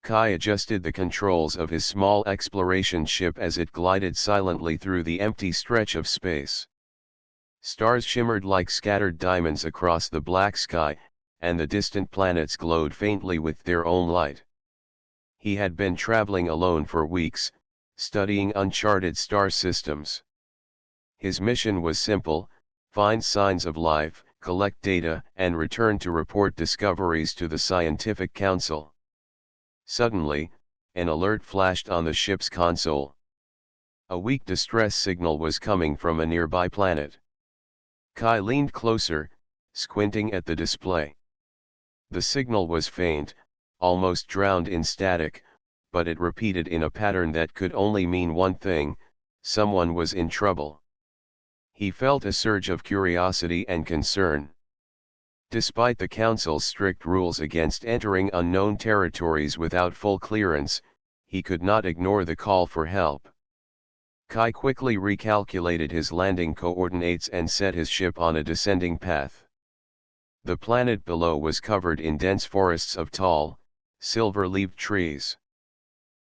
Kai adjusted the controls of his small exploration ship as it glided silently through the empty stretch of space. Stars shimmered like scattered diamonds across the black sky, and the distant planets glowed faintly with their own light. He had been traveling alone for weeks, studying uncharted star systems. His mission was simple: find signs of life, collect data, and return to report discoveries to the Scientific Council. Suddenly, an alert flashed on the ship's console. A weak distress signal was coming from a nearby planet. Kai leaned closer, squinting at the display. The signal was faint, almost drowned in static, but it repeated in a pattern that could only mean one thing: someone was in trouble. He felt a surge of curiosity and concern. Despite the Council's strict rules against entering unknown territories without full clearance, he could not ignore the call for help. Kai quickly recalculated his landing coordinates and set his ship on a descending path. The planet below was covered in dense forests of tall, silver-leaved trees.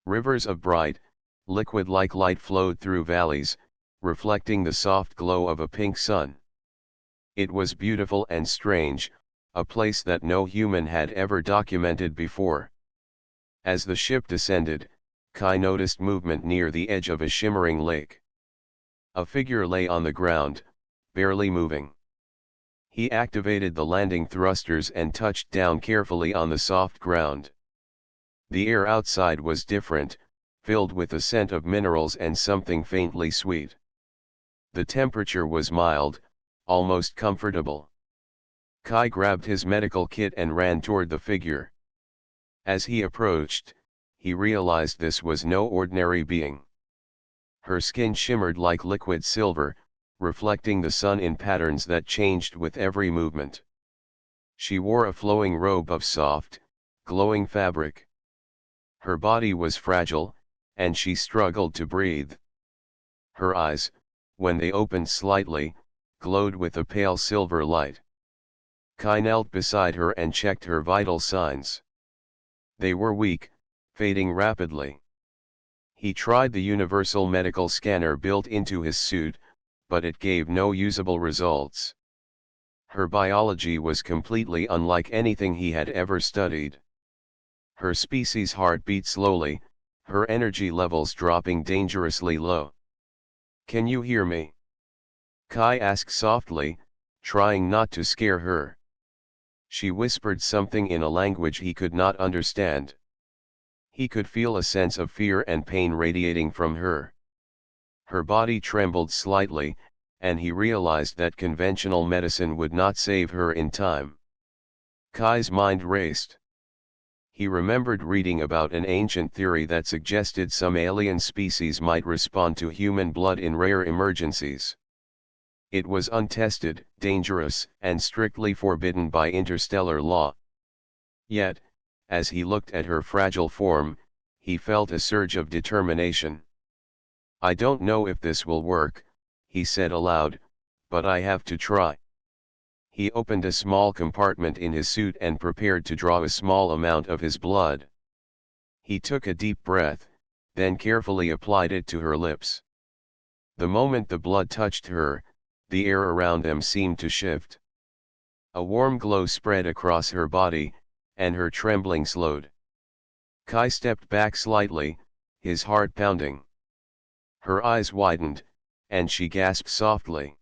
Rivers of bright, liquid-like light flowed through valleys, reflecting the soft glow of a pink sun. It was beautiful and strange, a place that no human had ever documented before. As the ship descended, Kai noticed movement near the edge of a shimmering lake. A figure lay on the ground, barely moving. He activated the landing thrusters and touched down carefully on the soft ground. The air outside was different, filled with a scent of minerals and something faintly sweet. The temperature was mild, almost comfortable. Kai grabbed his medical kit and ran toward the figure. As he approached, he realized this was no ordinary being. Her skin shimmered like liquid silver, reflecting the sun in patterns that changed with every movement. She wore a flowing robe of soft, glowing fabric. Her body was fragile, and she struggled to breathe. Her eyes, when they opened slightly, glowed with a pale silver light. Kai knelt beside her and checked her vital signs. They were weak, fading rapidly. He tried the universal medical scanner built into his suit, but it gave no usable results. Her biology was completely unlike anything he had ever studied. Her species' heart beat slowly, her energy levels dropping dangerously low. "Can you hear me?" Kai asked softly, trying not to scare her. She whispered something in a language he could not understand. He could feel a sense of fear and pain radiating from her. Her body trembled slightly, and he realized that conventional medicine would not save her in time. Kai's mind raced. He remembered reading about an ancient theory that suggested some alien species might respond to human blood in rare emergencies. It was untested, dangerous, and strictly forbidden by interstellar law. Yet, as he looked at her fragile form, he felt a surge of determination. "I don't know if this will work," he said aloud, "but I have to try." He opened a small compartment in his suit and prepared to draw a small amount of his blood. He took a deep breath, then carefully applied it to her lips. The moment the blood touched her, the air around them seemed to shift. A warm glow spread across her body, and her trembling slowed. Kai stepped back slightly, his heart pounding. Her eyes widened, and she gasped softly.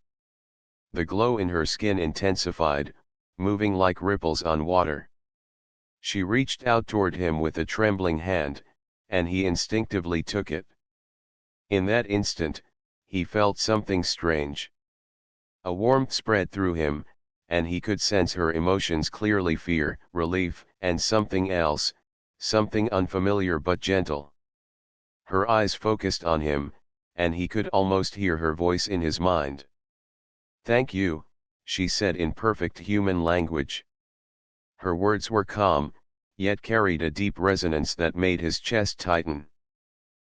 The glow in her skin intensified, moving like ripples on water. She reached out toward him with a trembling hand, and he instinctively took it. In that instant, he felt something strange. A warmth spread through him, and he could sense her emotions clearly: fear, relief, and something else, something unfamiliar but gentle. Her eyes focused on him, and he could almost hear her voice in his mind. "Thank you," she said in perfect human language. Her words were calm, yet carried a deep resonance that made his chest tighten.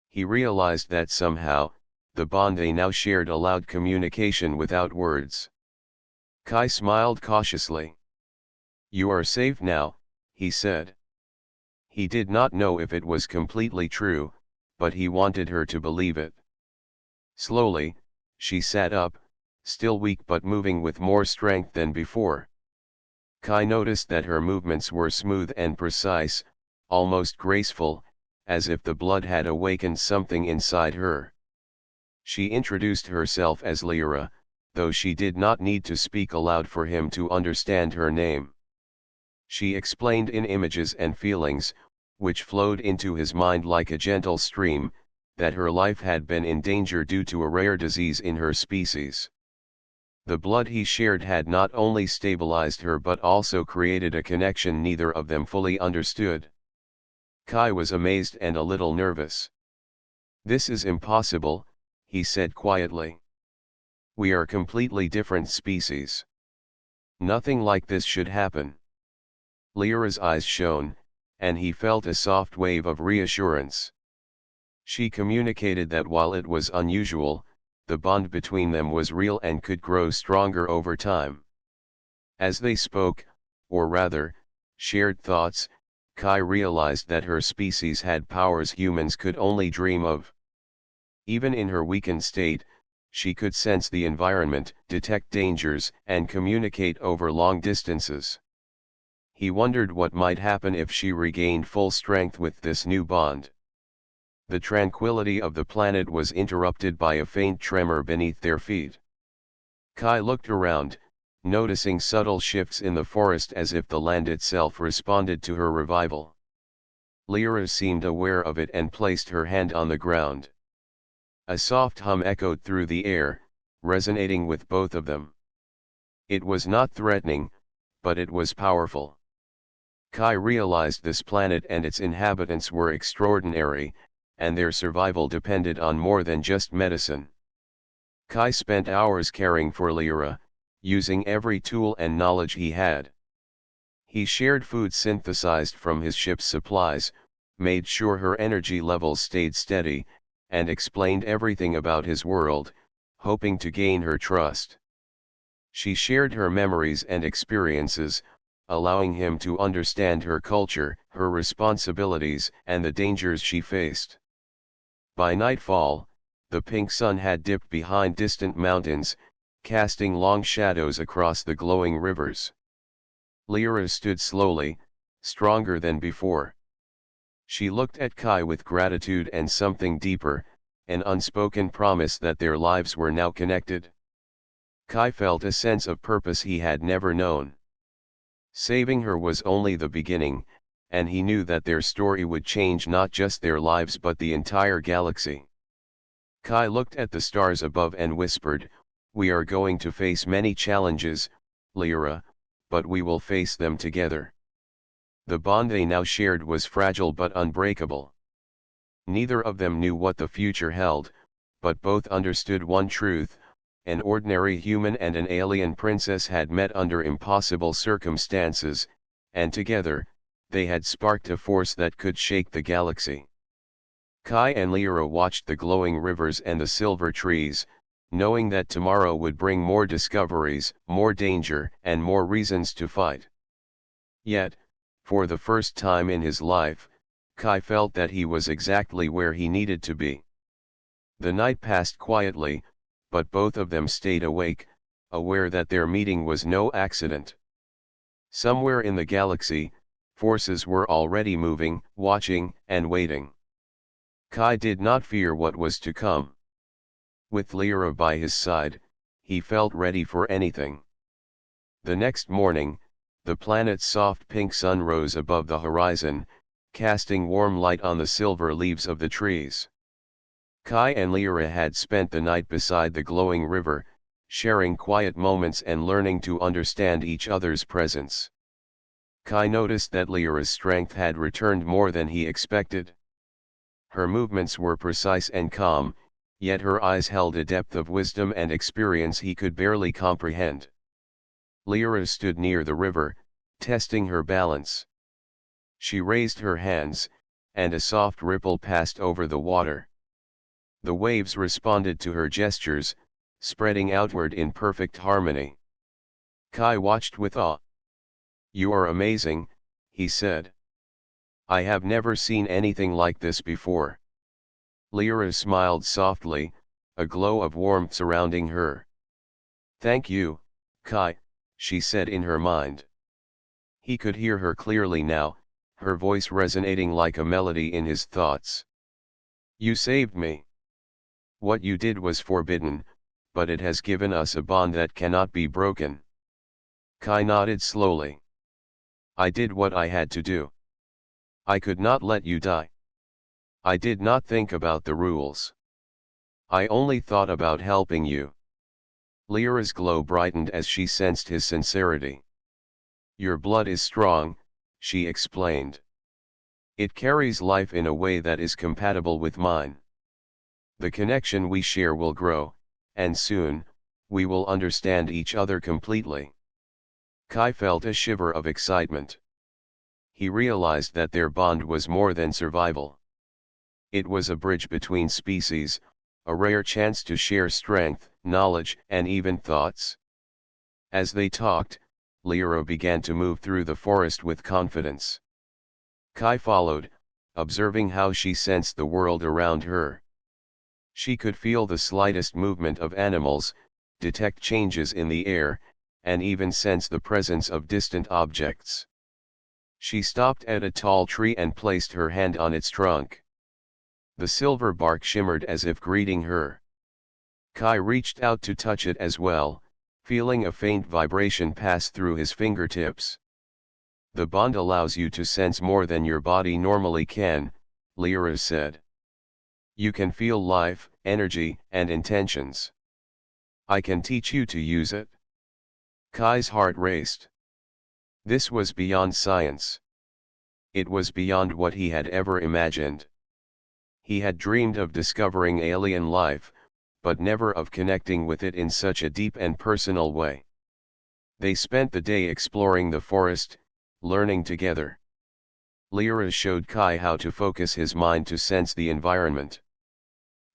He realized that somehow, the bond they now shared allowed communication without words. Kai smiled cautiously. "You are safe now," he said. He did not know if it was completely true, but he wanted her to believe it. Slowly, she sat up, still weak but moving with more strength than before. Kai noticed that her movements were smooth and precise, almost graceful, as if the blood had awakened something inside her. She introduced herself as Lyra, though she did not need to speak aloud for him to understand her name. She explained in images and feelings, which flowed into his mind like a gentle stream, that her life had been in danger due to a rare disease in her species. The blood he shared had not only stabilized her but also created a connection neither of them fully understood. Kai was amazed and a little nervous. "This is impossible," he said quietly. "We are completely different species. Nothing like this should happen." Lyra's eyes shone, and he felt a soft wave of reassurance. She communicated that while it was unusual, the bond between them was real and could grow stronger over time. As they spoke, or rather, shared thoughts, Kai realized that her species had powers humans could only dream of. Even in her weakened state, she could sense the environment, detect dangers, and communicate over long distances. He wondered what might happen if she regained full strength with this new bond. The tranquility of the planet was interrupted by a faint tremor beneath their feet. Kai looked around, noticing subtle shifts in the forest as if the land itself responded to her revival. Lyra seemed aware of it and placed her hand on the ground. A soft hum echoed through the air, resonating with both of them. It was not threatening, but it was powerful. Kai realized this planet and its inhabitants were extraordinary, and their survival depended on more than just medicine. Kai spent hours caring for Lyra, using every tool and knowledge he had. He shared food synthesized from his ship's supplies, made sure her energy levels stayed steady, and explained everything about his world, hoping to gain her trust. She shared her memories and experiences, allowing him to understand her culture, her responsibilities, and the dangers she faced. By nightfall, the pink sun had dipped behind distant mountains, casting long shadows across the glowing rivers. Lyra stood slowly, stronger than before. She looked at Kai with gratitude and something deeper, an unspoken promise that their lives were now connected. Kai felt a sense of purpose he had never known. Saving her was only the beginning, and he knew that their story would change not just their lives but the entire galaxy. Kai looked at the stars above and whispered, "We are going to face many challenges, Lyra, but we will face them together." The bond they now shared was fragile but unbreakable. Neither of them knew what the future held, but both understood one truth: an ordinary human and an alien princess had met under impossible circumstances, and together, they had sparked a force that could shake the galaxy. Kai and Lyra watched the glowing rivers and the silver trees, knowing that tomorrow would bring more discoveries, more danger, and more reasons to fight. Yet, for the first time in his life, Kai felt that he was exactly where he needed to be. The night passed quietly, but both of them stayed awake, aware that their meeting was no accident. Somewhere in the galaxy, forces were already moving, watching, and waiting. Kai did not fear what was to come. With Lyra by his side, he felt ready for anything. The next morning, the planet's soft pink sun rose above the horizon, casting warm light on the silver leaves of the trees. Kai and Lyra had spent the night beside the glowing river, sharing quiet moments and learning to understand each other's presence. Kai noticed that Lyra's strength had returned more than he expected. Her movements were precise and calm, yet her eyes held a depth of wisdom and experience he could barely comprehend. Lyra stood near the river, testing her balance. She raised her hands, and a soft ripple passed over the water. The waves responded to her gestures, spreading outward in perfect harmony. Kai watched with awe. "You are amazing," he said. I have never seen anything like this before. Lyra smiled softly, a glow of warmth surrounding her. Thank you, Kai, she said in her mind. He could hear her clearly now, her voice resonating like a melody in his thoughts. You saved me. What you did was forbidden, but it has given us a bond that cannot be broken. Kai nodded slowly. I did what I had to do. I could not let you die. I did not think about the rules. I only thought about helping you. Lyra's glow brightened as she sensed his sincerity. Your blood is strong, she explained. It carries life in a way that is compatible with mine. The connection we share will grow, and soon, we will understand each other completely. Kai felt a shiver of excitement. He realized that their bond was more than survival. It was a bridge between species, a rare chance to share strength, knowledge, and even thoughts. As they talked, Lyra began to move through the forest with confidence. Kai followed, observing how she sensed the world around her. She could feel the slightest movement of animals, detect changes in the air, and even sense the presence of distant objects. She stopped at a tall tree and placed her hand on its trunk. The silver bark shimmered as if greeting her. Kai reached out to touch it as well, feeling a faint vibration pass through his fingertips. The bond allows you to sense more than your body normally can, Lyra said. You can feel life, energy, and intentions. I can teach you to use it. Kai's heart raced. This was beyond science. It was beyond what he had ever imagined. He had dreamed of discovering alien life, but never of connecting with it in such a deep and personal way. They spent the day exploring the forest, learning together. Lyra showed Kai how to focus his mind to sense the environment.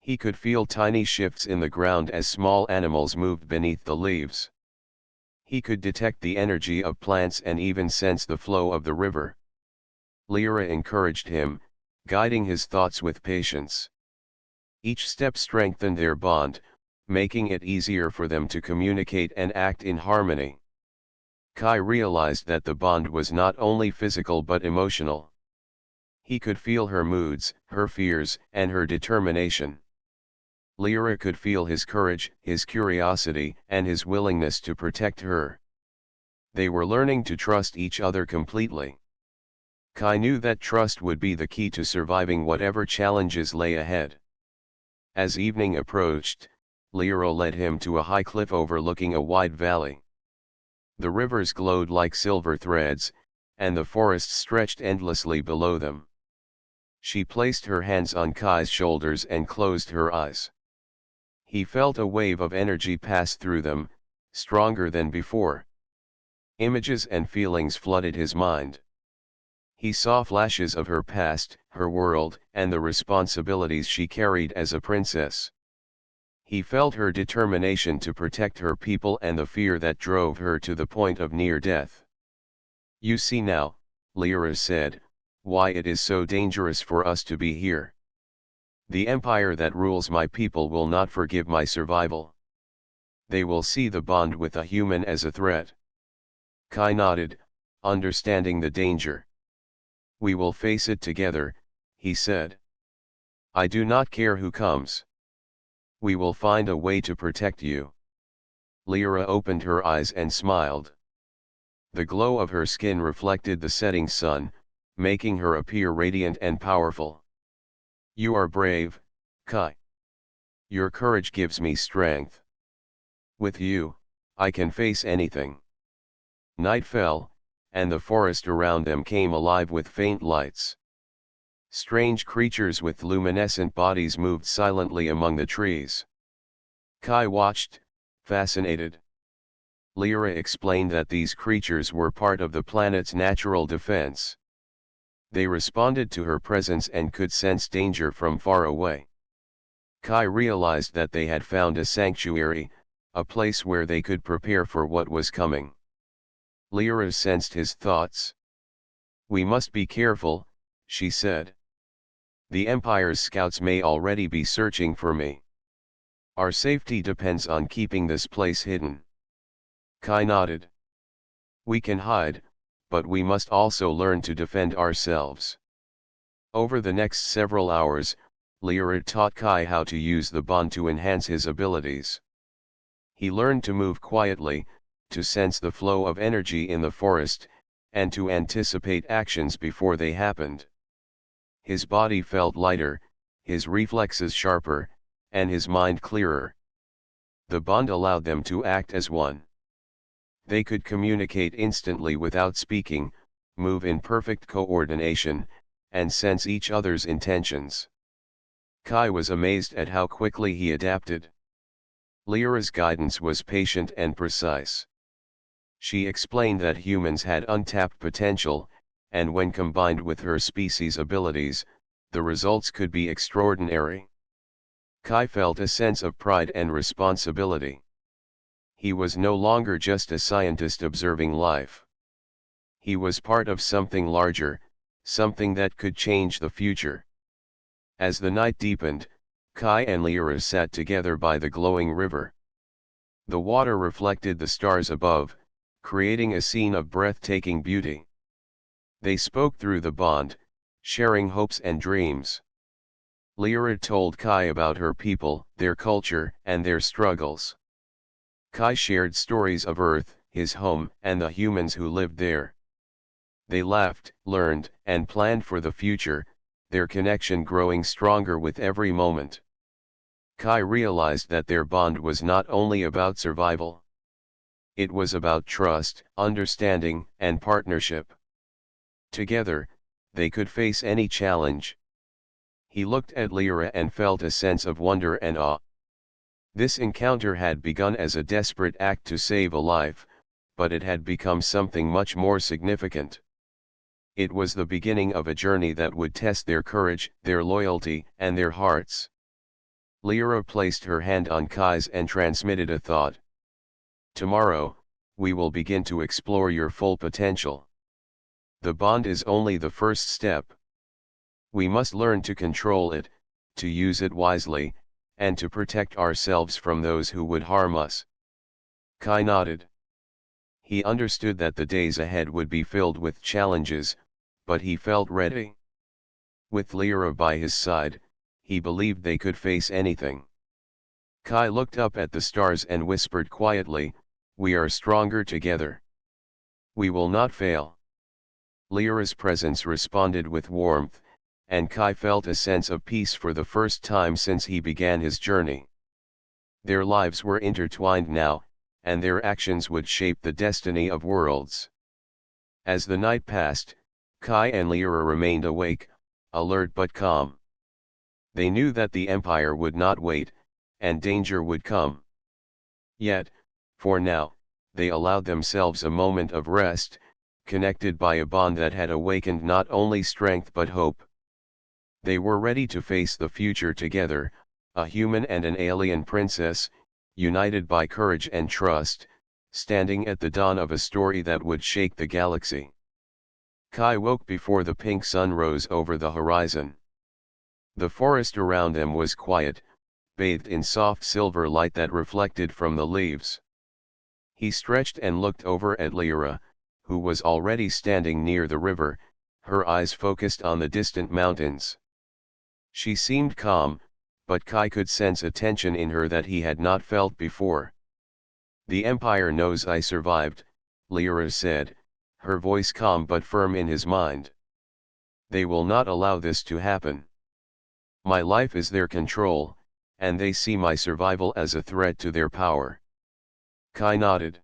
He could feel tiny shifts in the ground as small animals moved beneath the leaves. He could detect the energy of plants and even sense the flow of the river. Lyra encouraged him, guiding his thoughts with patience. Each step strengthened their bond, making it easier for them to communicate and act in harmony. Kai realized that the bond was not only physical but emotional. He could feel her moods, her fears, and her determination. Lyra could feel his courage, his curiosity, and his willingness to protect her. They were learning to trust each other completely. Kai knew that trust would be the key to surviving whatever challenges lay ahead. As evening approached, Lyra led him to a high cliff overlooking a wide valley. The rivers glowed like silver threads, and the forest stretched endlessly below them. She placed her hands on Kai's shoulders and closed her eyes. He felt a wave of energy pass through them, stronger than before. Images and feelings flooded his mind. He saw flashes of her past, her world, and the responsibilities she carried as a princess. He felt her determination to protect her people and the fear that drove her to the point of near death. You see now, Lyra said, why it is so dangerous for us to be here. The empire that rules my people will not forgive my survival. They will see the bond with a human as a threat. Kai nodded, understanding the danger. We will face it together, he said. I do not care who comes. We will find a way to protect you. Lyra opened her eyes and smiled. The glow of her skin reflected the setting sun, making her appear radiant and powerful. You are brave, Kai. Your courage gives me strength. With you, I can face anything. Night fell, and the forest around them came alive with faint lights. Strange creatures with luminescent bodies moved silently among the trees. Kai watched, fascinated. Lyra explained that these creatures were part of the planet's natural defense. They responded to her presence and could sense danger from far away. Kai realized that they had found a sanctuary, a place where they could prepare for what was coming. Lyra sensed his thoughts. We must be careful, she said. The Empire's scouts may already be searching for me. Our safety depends on keeping this place hidden. Kai nodded. We can hide, but we must also learn to defend ourselves. Over the next several hours, Lyra taught Kai how to use the bond to enhance his abilities. He learned to move quietly, to sense the flow of energy in the forest, and to anticipate actions before they happened. His body felt lighter, his reflexes sharper, and his mind clearer. The bond allowed them to act as one. They could communicate instantly without speaking, move in perfect coordination, and sense each other's intentions. Kai was amazed at how quickly he adapted. Lyra's guidance was patient and precise. She explained that humans had untapped potential, and when combined with her species' abilities, the results could be extraordinary. Kai felt a sense of pride and responsibility. He was no longer just a scientist observing life. He was part of something larger, something that could change the future. As the night deepened, Kai and Lyra sat together by the glowing river. The water reflected the stars above, creating a scene of breathtaking beauty. They spoke through the bond, sharing hopes and dreams. Lyra told Kai about her people, their culture, and their struggles. Kai shared stories of Earth, his home, and the humans who lived there. They laughed, learned, and planned for the future, their connection growing stronger with every moment. Kai realized that their bond was not only about survival. It was about trust, understanding, and partnership. Together, they could face any challenge. He looked at Lyra and felt a sense of wonder and awe. This encounter had begun as a desperate act to save a life, but it had become something much more significant. It was the beginning of a journey that would test their courage, their loyalty, and their hearts. Lyra placed her hand on Kai's and transmitted a thought. Tomorrow, we will begin to explore your full potential. The bond is only the first step. We must learn to control it, to use it wisely, and to protect ourselves from those who would harm us. Kai nodded. He understood that the days ahead would be filled with challenges, but he felt ready. With Lyra by his side, he believed they could face anything. Kai looked up at the stars and whispered quietly, "We are stronger together. We will not fail." Lyra's presence responded with warmth, and Kai felt a sense of peace for the first time since he began his journey. Their lives were intertwined now, and their actions would shape the destiny of worlds. As the night passed, Kai and Lyra remained awake, alert but calm. They knew that the Empire would not wait, and danger would come. Yet, for now, they allowed themselves a moment of rest, connected by a bond that had awakened not only strength but hope. They were ready to face the future together, a human and an alien princess, united by courage and trust, standing at the dawn of a story that would shake the galaxy. Kai woke before the pink sun rose over the horizon. The forest around them was quiet, bathed in soft silver light that reflected from the leaves. He stretched and looked over at Lyra, who was already standing near the river, her eyes focused on the distant mountains. She seemed calm, but Kai could sense a tension in her that he had not felt before. "The Empire knows I survived," Lyra said, her voice calm but firm in his mind. "They will not allow this to happen. My life is their control, and they see my survival as a threat to their power." Kai nodded.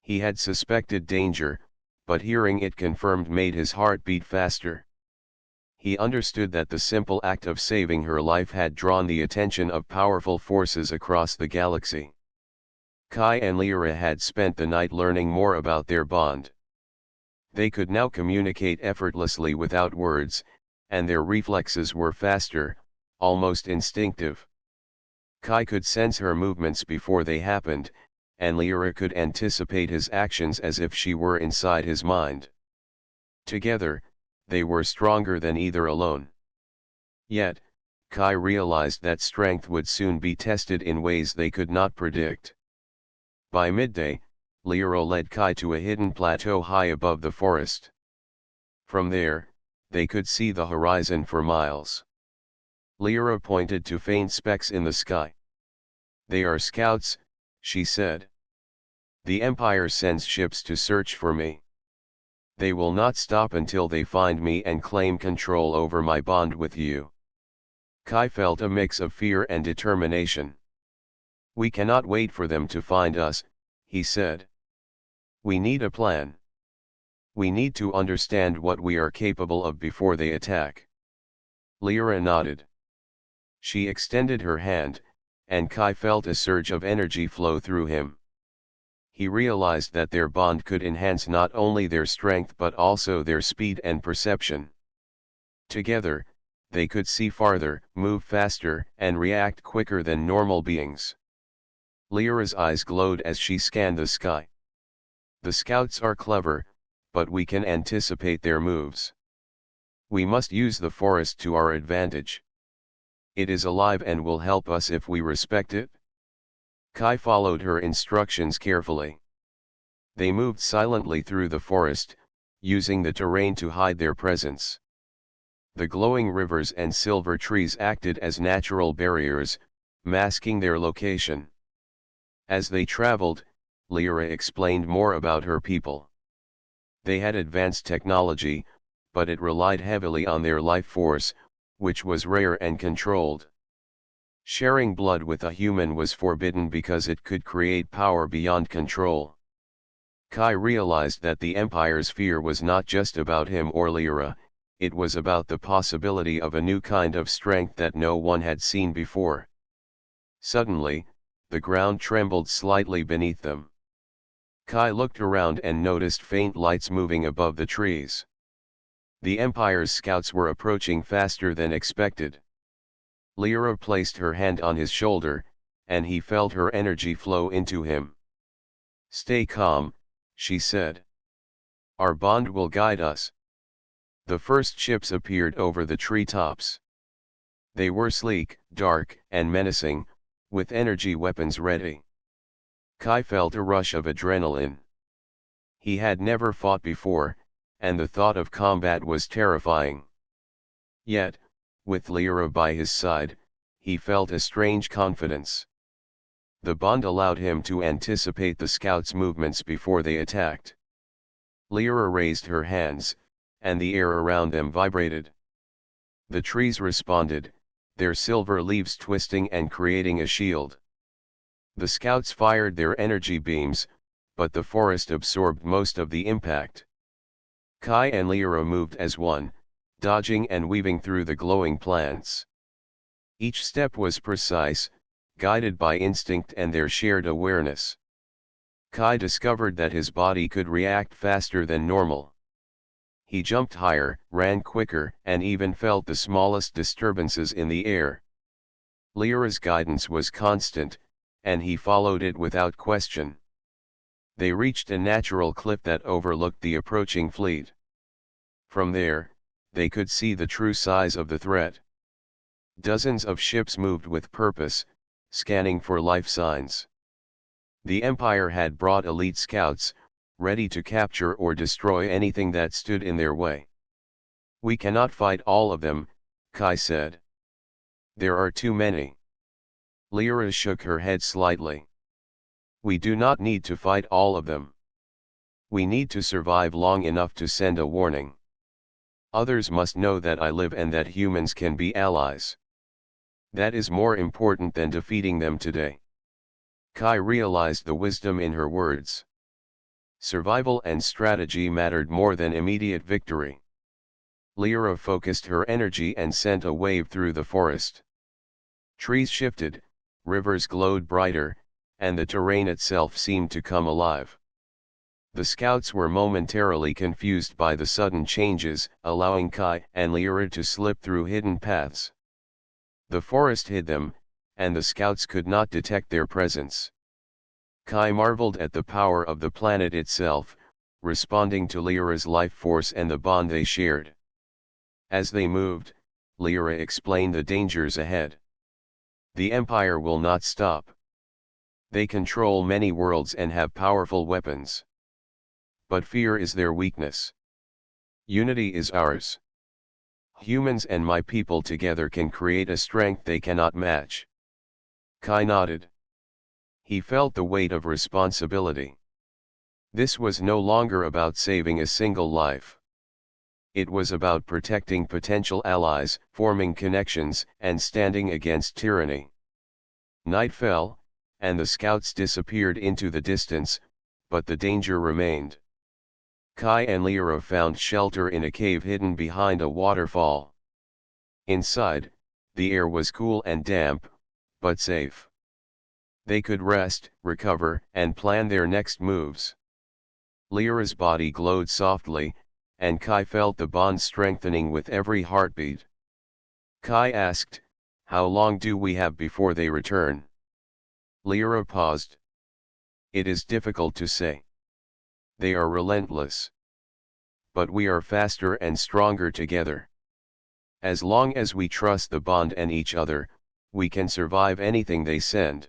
He had suspected danger, but hearing it confirmed made his heart beat faster. He understood that the simple act of saving her life had drawn the attention of powerful forces across the galaxy. Kai and Lyra had spent the night learning more about their bond. They could now communicate effortlessly without words, and their reflexes were faster, almost instinctive. Kai could sense her movements before they happened, and Lyra could anticipate his actions as if she were inside his mind. Together, they were stronger than either alone. Yet, Kai realized that strength would soon be tested in ways they could not predict. By midday, Lyra led Kai to a hidden plateau high above the forest. From there, they could see the horizon for miles. Lyra pointed to faint specks in the sky. "They are scouts," she said. "The Empire sends ships to search for me. They will not stop until they find me and claim control over my bond with you." Kai felt a mix of fear and determination. "We cannot wait for them to find us," he said. "We need a plan. We need to understand what we are capable of before they attack." Lyra nodded. She extended her hand, and Kai felt a surge of energy flow through him. He realized that their bond could enhance not only their strength but also their speed and perception. Together, they could see farther, move faster, and react quicker than normal beings. Lyra's eyes glowed as she scanned the sky. "The scouts are clever, but we can anticipate their moves. We must use the forest to our advantage. It is alive and will help us if we respect it." Kai followed her instructions carefully. They moved silently through the forest, using the terrain to hide their presence. The glowing rivers and silver trees acted as natural barriers, masking their location. As they traveled, Lyra explained more about her people. They had advanced technology, but it relied heavily on their life force, which was rare and controlled. Sharing blood with a human was forbidden because it could create power beyond control. Kai realized that the Empire's fear was not just about him or Lyra, it was about the possibility of a new kind of strength that no one had seen before. Suddenly, the ground trembled slightly beneath them. Kai looked around and noticed faint lights moving above the trees. The Empire's scouts were approaching faster than expected. Lyra placed her hand on his shoulder, and he felt her energy flow into him. "Stay calm," she said. "Our bond will guide us." The first ships appeared over the treetops. They were sleek, dark, and menacing, with energy weapons ready. Kai felt a rush of adrenaline. He had never fought before, and the thought of combat was terrifying. Yet, with Lyra by his side, he felt a strange confidence. The bond allowed him to anticipate the scouts' movements before they attacked. Lyra raised her hands, and the air around them vibrated. The trees responded, their silver leaves twisting and creating a shield. The scouts fired their energy beams, but the forest absorbed most of the impact. Kai and Lyra moved as one, dodging and weaving through the glowing plants. Each step was precise, guided by instinct and their shared awareness. Kai discovered that his body could react faster than normal. He jumped higher, ran quicker, and even felt the smallest disturbances in the air. Lyra's guidance was constant, and he followed it without question. They reached a natural cliff that overlooked the approaching fleet. From there, they could see the true size of the threat. Dozens of ships moved with purpose, scanning for life signs. The Empire had brought elite scouts, ready to capture or destroy anything that stood in their way. "We cannot fight all of them," Kai said. "There are too many." Lyra shook her head slightly. "We do not need to fight all of them. We need to survive long enough to send a warning. Others must know that I live and that humans can be allies. That is more important than defeating them today." Kai realized the wisdom in her words. Survival and strategy mattered more than immediate victory. Lyra focused her energy and sent a wave through the forest. Trees shifted, rivers glowed brighter, and the terrain itself seemed to come alive. The scouts were momentarily confused by the sudden changes, allowing Kai and Lyra to slip through hidden paths. The forest hid them, and the scouts could not detect their presence. Kai marveled at the power of the planet itself, responding to Lyra's life force and the bond they shared. As they moved, Lyra explained the dangers ahead. The Empire will not stop. They control many worlds and have powerful weapons. But fear is their weakness. Unity is ours. Humans and my people together can create a strength they cannot match. Kai nodded. He felt the weight of responsibility. This was no longer about saving a single life. It was about protecting potential allies, forming connections, and standing against tyranny. Night fell, and the scouts disappeared into the distance, but the danger remained. Kai and Lyra found shelter in a cave hidden behind a waterfall. Inside, the air was cool and damp, but safe. They could rest, recover, and plan their next moves. Lyra's body glowed softly, and Kai felt the bond strengthening with every heartbeat. Kai asked, "How long do we have before they return?" Lyra paused. "It is difficult to say. They are relentless. But we are faster and stronger together. As long as we trust the bond and each other, we can survive anything they send."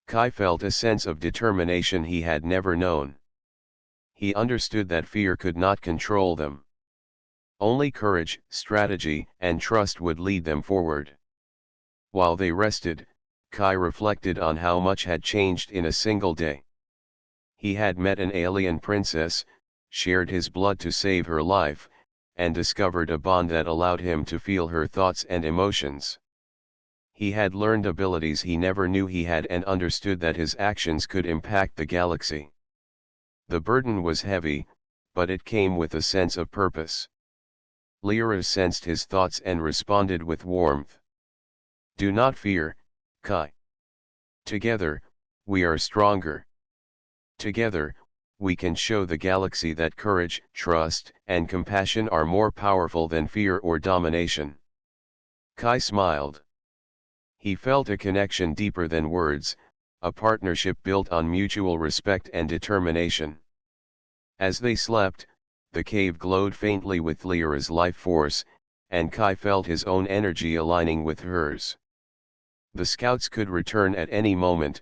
Kai felt a sense of determination he had never known. He understood that fear could not control them. Only courage, strategy, and trust would lead them forward. While they rested, Kai reflected on how much had changed in a single day. He had met an alien princess, shared his blood to save her life, and discovered a bond that allowed him to feel her thoughts and emotions. He had learned abilities he never knew he had and understood that his actions could impact the galaxy. The burden was heavy, but it came with a sense of purpose. Lyra sensed his thoughts and responded with warmth. "Do not fear, Kai. Together, we are stronger. Together, we can show the galaxy that courage, trust, and compassion are more powerful than fear or domination." Kai smiled. He felt a connection deeper than words, a partnership built on mutual respect and determination. As they slept, the cave glowed faintly with Lyra's life force, and Kai felt his own energy aligning with hers. The scouts could return at any moment,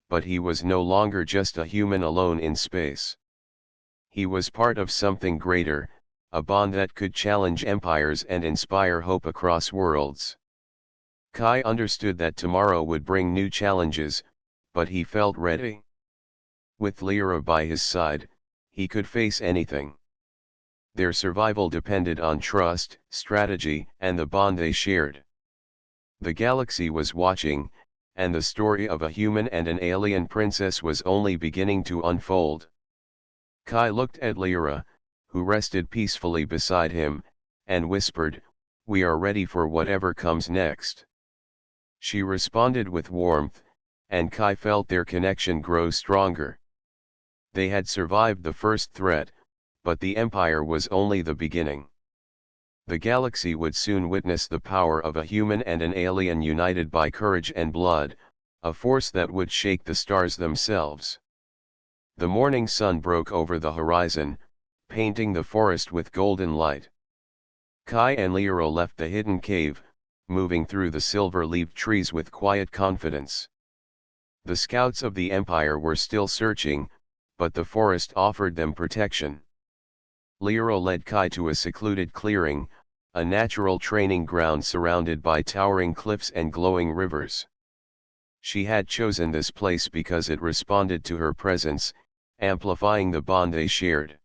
but he was no longer just a human alone in space. He was part of something greater, a bond that could challenge empires and inspire hope across worlds. Kai understood that tomorrow would bring new challenges, but he felt ready. With Lyra by his side, he could face anything. Their survival depended on trust, strategy, and the bond they shared. The galaxy was watching, and the story of a human and an alien princess was only beginning to unfold. Kai looked at Lyra, who rested peacefully beside him, and whispered, "We are ready for whatever comes next." She responded with warmth, and Kai felt their connection grow stronger. They had survived the first threat, but the Empire was only the beginning. The galaxy would soon witness the power of a human and an alien united by courage and blood, a force that would shake the stars themselves. The morning sun broke over the horizon, painting the forest with golden light. Kai and Lyra left the hidden cave, moving through the silver-leaved trees with quiet confidence. The scouts of the Empire were still searching, but the forest offered them protection. Lyra led Kai to a secluded clearing, a natural training ground surrounded by towering cliffs and glowing rivers. She had chosen this place because it responded to her presence, amplifying the bond they shared.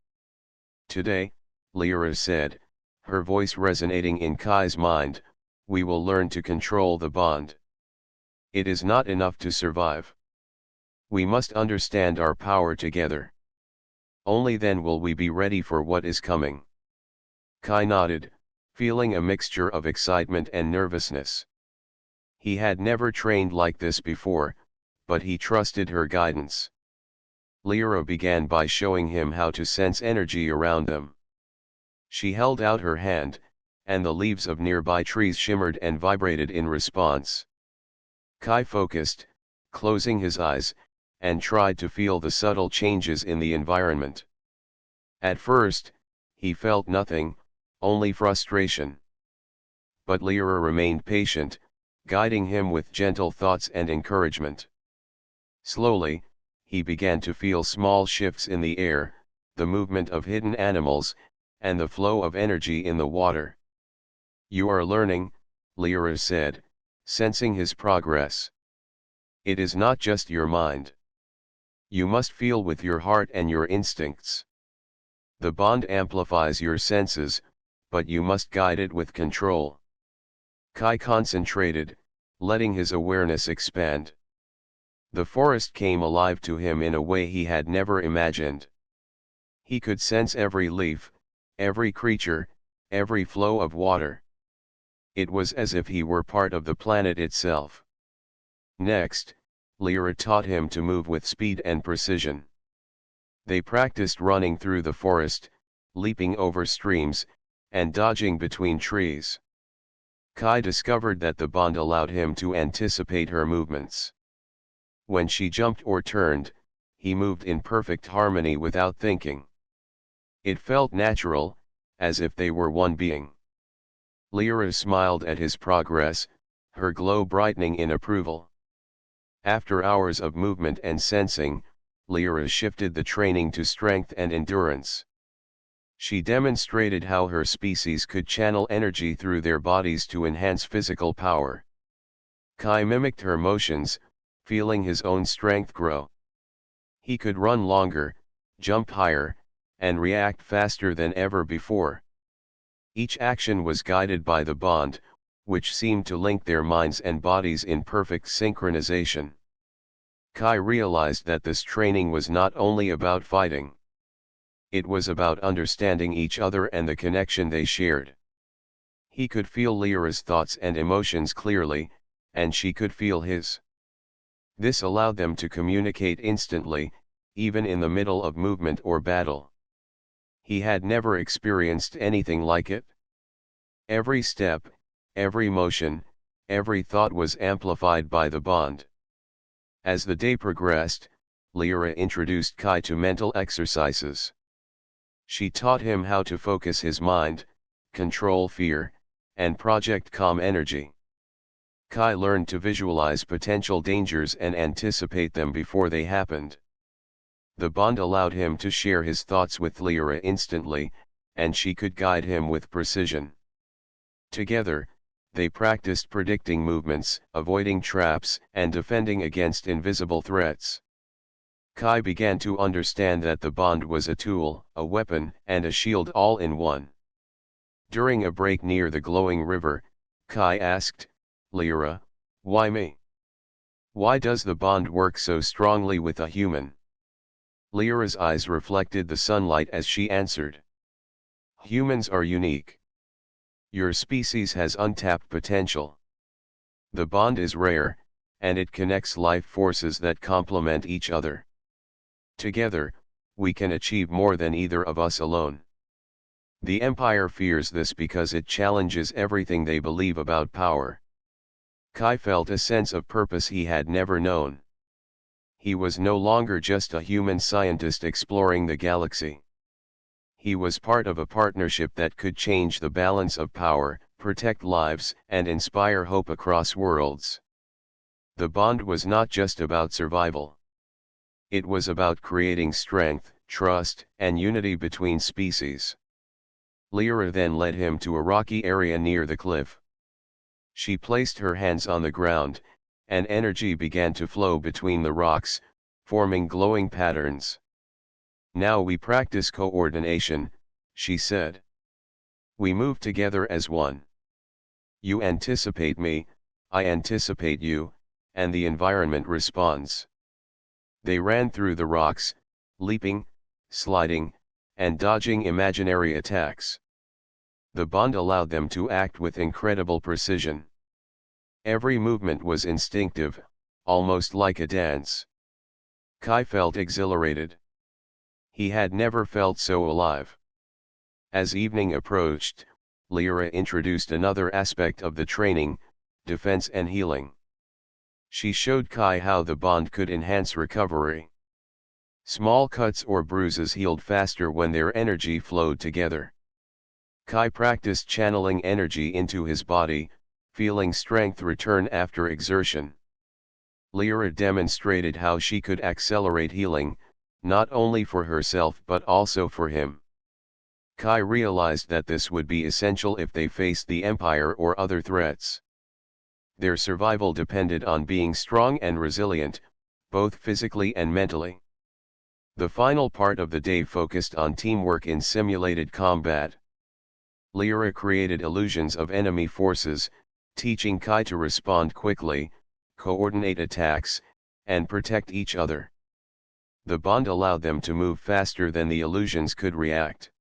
"Today," Lyra said, her voice resonating in Kai's mind, "we will learn to control the bond. It is not enough to survive. We must understand our power together. Only then will we be ready for what is coming." Kai nodded, feeling a mixture of excitement and nervousness. He had never trained like this before, but he trusted her guidance. Lyra began by showing him how to sense energy around them. She held out her hand, and the leaves of nearby trees shimmered and vibrated in response. Kai focused, closing his eyes, and tried to feel the subtle changes in the environment. At first, he felt nothing, only frustration. But Lyra remained patient, guiding him with gentle thoughts and encouragement. Slowly, he began to feel small shifts in the air, the movement of hidden animals, and the flow of energy in the water. "You are learning," Lyra said, sensing his progress. "It is not just your mind. You must feel with your heart and your instincts. The bond amplifies your senses, but you must guide it with control." Kai concentrated, letting his awareness expand. The forest came alive to him in a way he had never imagined. He could sense every leaf, every creature, every flow of water. It was as if he were part of the planet itself. Next, Lyra taught him to move with speed and precision. They practiced running through the forest, leaping over streams, and dodging between trees. Kai discovered that the bond allowed him to anticipate her movements. When she jumped or turned, he moved in perfect harmony without thinking. It felt natural, as if they were one being. Lyra smiled at his progress, her glow brightening in approval. After hours of movement and sensing, Lyra shifted the training to strength and endurance. She demonstrated how her species could channel energy through their bodies to enhance physical power. Kai mimicked her motions, feeling his own strength grow. He could run longer, jump higher, and react faster than ever before. Each action was guided by the bond, which seemed to link their minds and bodies in perfect synchronization. Kai realized that this training was not only about fighting. It was about understanding each other and the connection they shared. He could feel Lyra's thoughts and emotions clearly, and she could feel his. This allowed them to communicate instantly, even in the middle of movement or battle. He had never experienced anything like it. Every step, every motion, every thought was amplified by the bond. As the day progressed, Lyra introduced Kai to mental exercises. She taught him how to focus his mind, control fear, and project calm energy. Kai learned to visualize potential dangers and anticipate them before they happened. The bond allowed him to share his thoughts with Lyra instantly, and she could guide him with precision. Together, they practiced predicting movements, avoiding traps, and defending against invisible threats. Kai began to understand that the bond was a tool, a weapon, and a shield all in one. During a break near the glowing river, Kai asked, "Lyra, why me? Why does the bond work so strongly with a human?" Lyra's eyes reflected the sunlight as she answered. "Humans are unique. Your species has untapped potential. The bond is rare, and it connects life forces that complement each other. Together, we can achieve more than either of us alone. The Empire fears this because it challenges everything they believe about power." Kai felt a sense of purpose he had never known. He was no longer just a human scientist exploring the galaxy. He was part of a partnership that could change the balance of power, protect lives, and inspire hope across worlds. The bond was not just about survival. It was about creating strength, trust, and unity between species. Lyra then led him to a rocky area near the cliff. She placed her hands on the ground, and energy began to flow between the rocks, forming glowing patterns. "Now we practice coordination," she said. "We move together as one. You anticipate me, I anticipate you, and the environment responds." They ran through the rocks, leaping, sliding, and dodging imaginary attacks. The bond allowed them to act with incredible precision. Every movement was instinctive, almost like a dance. Kai felt exhilarated. He had never felt so alive. As evening approached, Lyra introduced another aspect of the training, defense and healing. She showed Kai how the bond could enhance recovery. Small cuts or bruises healed faster when their energy flowed together. Kai practiced channeling energy into his body, feeling strength return after exertion. Lyra demonstrated how she could accelerate healing, not only for herself but also for him. Kai realized that this would be essential if they faced the Empire or other threats. Their survival depended on being strong and resilient, both physically and mentally. The final part of the day focused on teamwork in simulated combat. Lyra created illusions of enemy forces, teaching Kai to respond quickly, coordinate attacks, and protect each other. The bond allowed them to move faster than the illusions could react.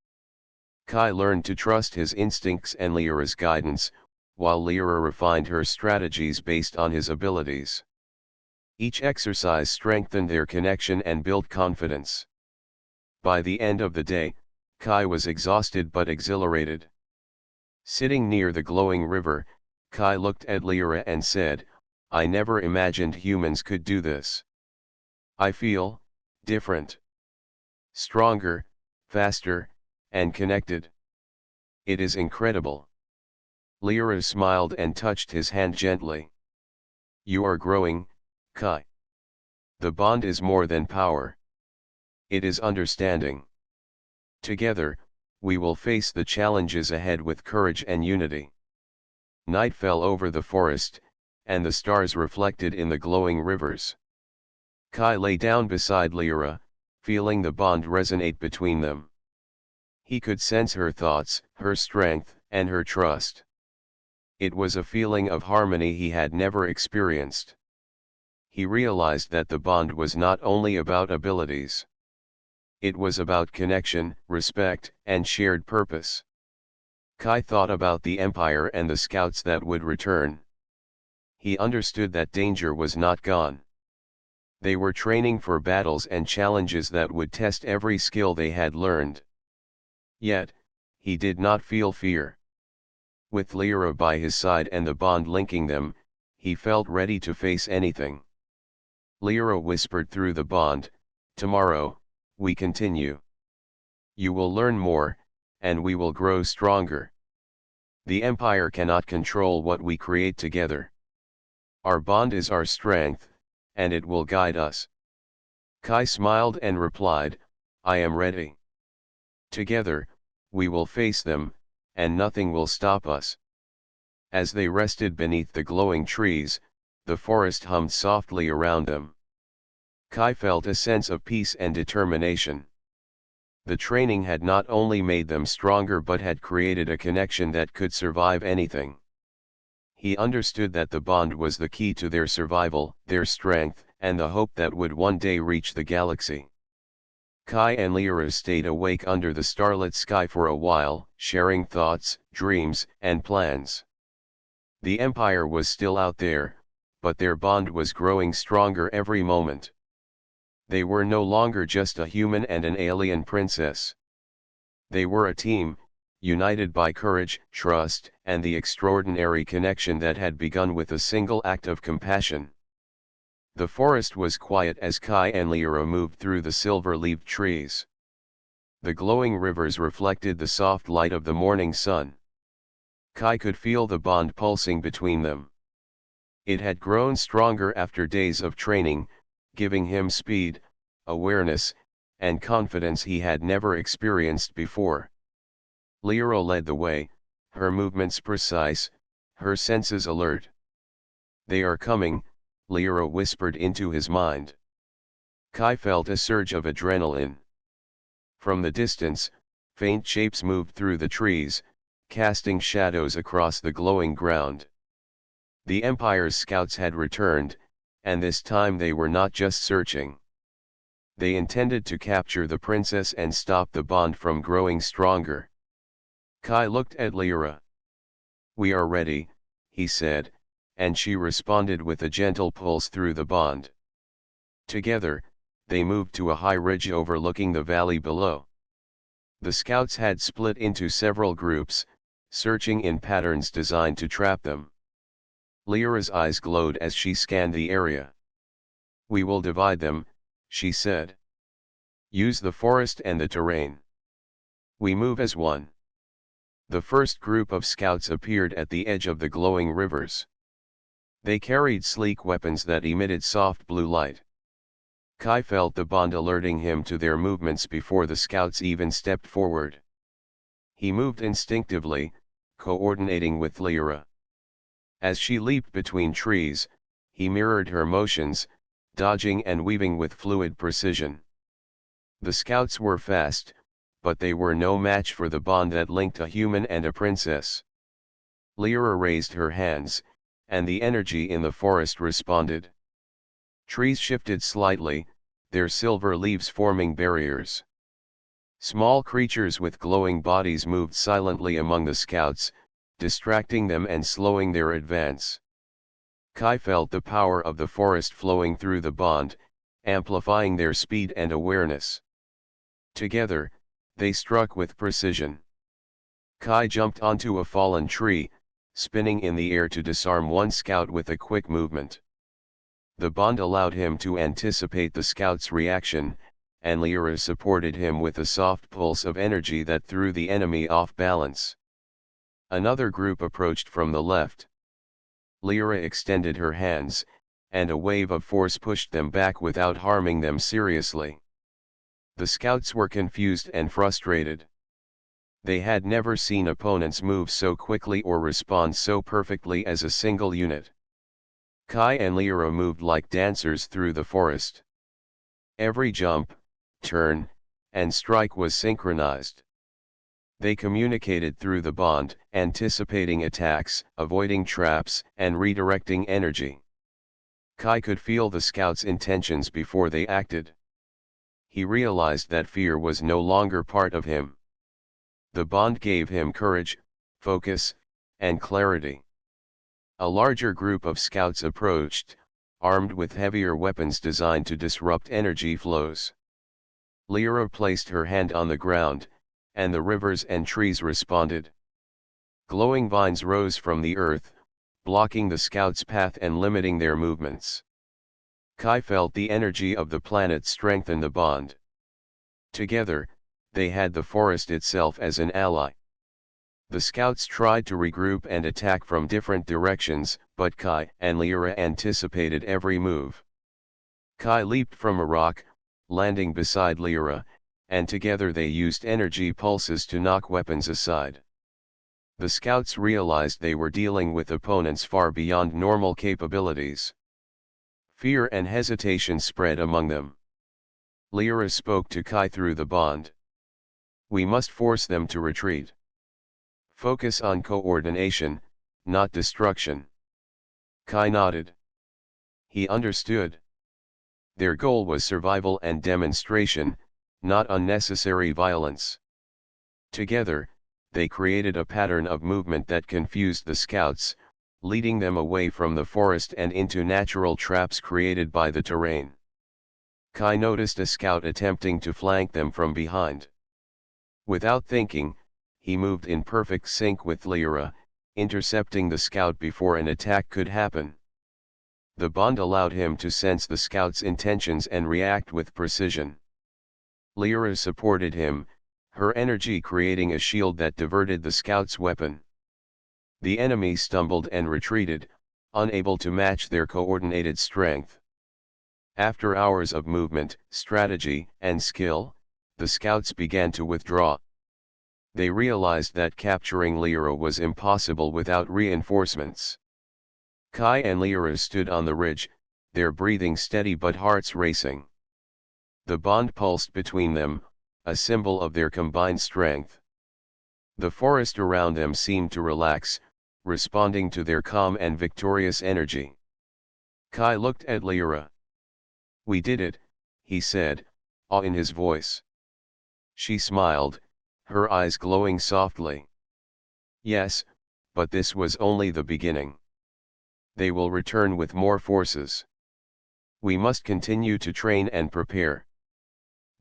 Kai learned to trust his instincts and Lyra's guidance, while Lyra refined her strategies based on his abilities. Each exercise strengthened their connection and built confidence. By the end of the day, Kai was exhausted but exhilarated. Sitting near the glowing river, Kai looked at Lyra and said, "I never imagined humans could do this. I feel different. Stronger, faster, and connected. It is incredible." Lyra smiled and touched his hand gently. "You are growing, Kai. The bond is more than power. It is understanding. Together, we will face the challenges ahead with courage and unity." Night fell over the forest, and the stars reflected in the glowing rivers. Kai lay down beside Lyra, feeling the bond resonate between them. He could sense her thoughts, her strength, and her trust. It was a feeling of harmony he had never experienced. He realized that the bond was not only about abilities. It was about connection, respect, and shared purpose. Kai thought about the Empire and the scouts that would return. He understood that danger was not gone. They were training for battles and challenges that would test every skill they had learned. Yet, he did not feel fear. With Lyra by his side and the bond linking them, he felt ready to face anything. Lyra whispered through the bond, "Tomorrow, we continue. You will learn more, and we will grow stronger. The Empire cannot control what we create together. Our bond is our strength, and it will guide us." Kai smiled and replied, "I am ready. Together, we will face them, and nothing will stop us." As they rested beneath the glowing trees, the forest hummed softly around them. Kai felt a sense of peace and determination. The training had not only made them stronger but had created a connection that could survive anything. He understood that the bond was the key to their survival, their strength, and the hope that would one day reach the galaxy. Kai and Lyra stayed awake under the starlit sky for a while, sharing thoughts, dreams, and plans. The Empire was still out there, but their bond was growing stronger every moment. They were no longer just a human and an alien princess. They were a team, united by courage, trust, and the extraordinary connection that had begun with a single act of compassion. The forest was quiet as Kai and Lyra moved through the silver-leaved trees. The glowing rivers reflected the soft light of the morning sun. Kai could feel the bond pulsing between them. It had grown stronger after days of training, giving him speed, awareness, and confidence he had never experienced before. Lyra led the way, her movements precise, her senses alert. "They are coming," Lyra whispered into his mind. Kai felt a surge of adrenaline. From the distance, faint shapes moved through the trees, casting shadows across the glowing ground. The Empire's scouts had returned, and this time they were not just searching. They intended to capture the princess and stop the bond from growing stronger. Kai looked at Lyra. "We are ready," he said, and she responded with a gentle pulse through the bond. Together, they moved to a high ridge overlooking the valley below. The scouts had split into several groups, searching in patterns designed to trap them. Lyra's eyes glowed as she scanned the area. "We will divide them," she said. "Use the forest and the terrain. We move as one." The first group of scouts appeared at the edge of the glowing rivers. They carried sleek weapons that emitted soft blue light. Kai felt the bond alerting him to their movements before the scouts even stepped forward. He moved instinctively, coordinating with Lyra. As she leaped between trees, he mirrored her motions, dodging and weaving with fluid precision. The scouts were fast, but they were no match for the bond that linked a human and a princess. Lyra raised her hands, and the energy in the forest responded. Trees shifted slightly, their silver leaves forming barriers. Small creatures with glowing bodies moved silently among the scouts, distracting them and slowing their advance. Kai felt the power of the forest flowing through the bond, amplifying their speed and awareness. Together, they struck with precision. Kai jumped onto a fallen tree, spinning in the air to disarm one scout with a quick movement. The bond allowed him to anticipate the scout's reaction, and Lyra supported him with a soft pulse of energy that threw the enemy off balance. Another group approached from the left. Lyra extended her hands, and a wave of force pushed them back without harming them seriously. The scouts were confused and frustrated. They had never seen opponents move so quickly or respond so perfectly as a single unit. Kai and Lyra moved like dancers through the forest. Every jump, turn, and strike was synchronized. They communicated through the bond, anticipating attacks, avoiding traps, and redirecting energy. Kai could feel the scouts' intentions before they acted. He realized that fear was no longer part of him. The bond gave him courage, focus, and clarity. A larger group of scouts approached, armed with heavier weapons designed to disrupt energy flows. Lyra placed her hand on the ground, and the rivers and trees responded. Glowing vines rose from the earth, blocking the scouts' path and limiting their movements. Kai felt the energy of the planet strengthen the bond. Together, they had the forest itself as an ally. The scouts tried to regroup and attack from different directions, but Kai and Lyra anticipated every move. Kai leaped from a rock, landing beside Lyra, and together they used energy pulses to knock weapons aside. The scouts realized they were dealing with opponents far beyond normal capabilities. Fear and hesitation spread among them. Lyra spoke to Kai through the bond. "We must force them to retreat. Focus on coordination, not destruction." Kai nodded. He understood. Their goal was survival and demonstration, not unnecessary violence. Together, they created a pattern of movement that confused the scouts, leading them away from the forest and into natural traps created by the terrain. Kai noticed a scout attempting to flank them from behind. Without thinking, he moved in perfect sync with Lyra, intercepting the scout before an attack could happen. The bond allowed him to sense the scout's intentions and react with precision. Lyra supported him, her energy creating a shield that diverted the scout's weapon. The enemy stumbled and retreated, unable to match their coordinated strength. After hours of movement, strategy, and skill, the scouts began to withdraw. They realized that capturing Lyra was impossible without reinforcements. Kai and Lyra stood on the ridge, their breathing steady but hearts racing. The bond pulsed between them, a symbol of their combined strength. The forest around them seemed to relax, responding to their calm and victorious energy. Kai looked at Lyra. "We did it," he said, awe in his voice. She smiled, her eyes glowing softly. "Yes, but this was only the beginning. They will return with more forces. We must continue to train and prepare.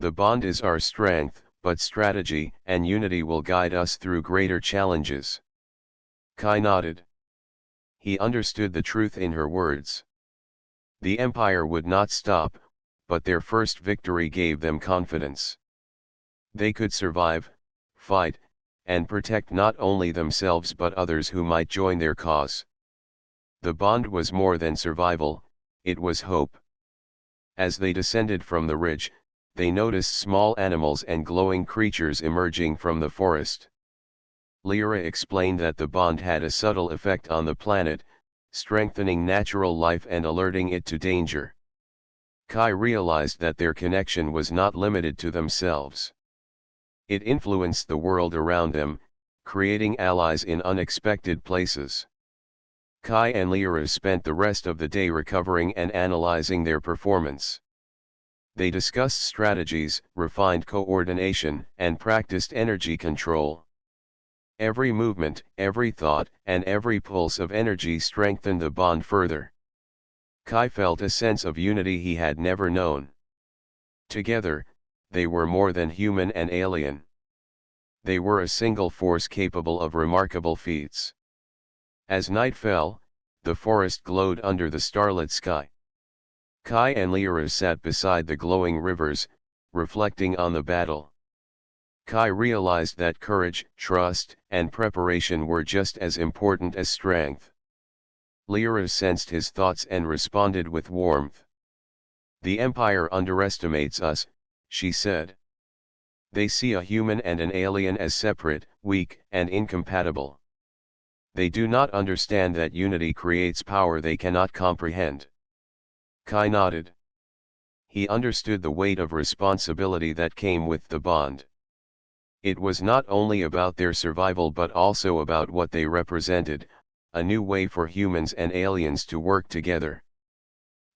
The bond is our strength, but strategy and unity will guide us through greater challenges." Kai nodded. He understood the truth in her words. The Empire would not stop, but their first victory gave them confidence. They could survive, fight, and protect not only themselves but others who might join their cause. The bond was more than survival, it was hope. As they descended from the ridge, they noticed small animals and glowing creatures emerging from the forest. Lyra explained that the bond had a subtle effect on the planet, strengthening natural life and alerting it to danger. Kai realized that their connection was not limited to themselves. It influenced the world around them, creating allies in unexpected places. Kai and Lyra spent the rest of the day recovering and analyzing their performance. They discussed strategies, refined coordination, and practiced energy control. Every movement, every thought, and every pulse of energy strengthened the bond further. Kai felt a sense of unity he had never known. Together, they were more than human and alien. They were a single force capable of remarkable feats. As night fell, the forest glowed under the starlit sky. Kai and Lyra sat beside the glowing rivers, reflecting on the battle. Kai realized that courage, trust, and preparation were just as important as strength. Lyra sensed his thoughts and responded with warmth. "The Empire underestimates us," she said. "They see a human and an alien as separate, weak, and incompatible. They do not understand that unity creates power they cannot comprehend." Kai nodded. He understood the weight of responsibility that came with the bond. It was not only about their survival but also about what they represented, a new way for humans and aliens to work together.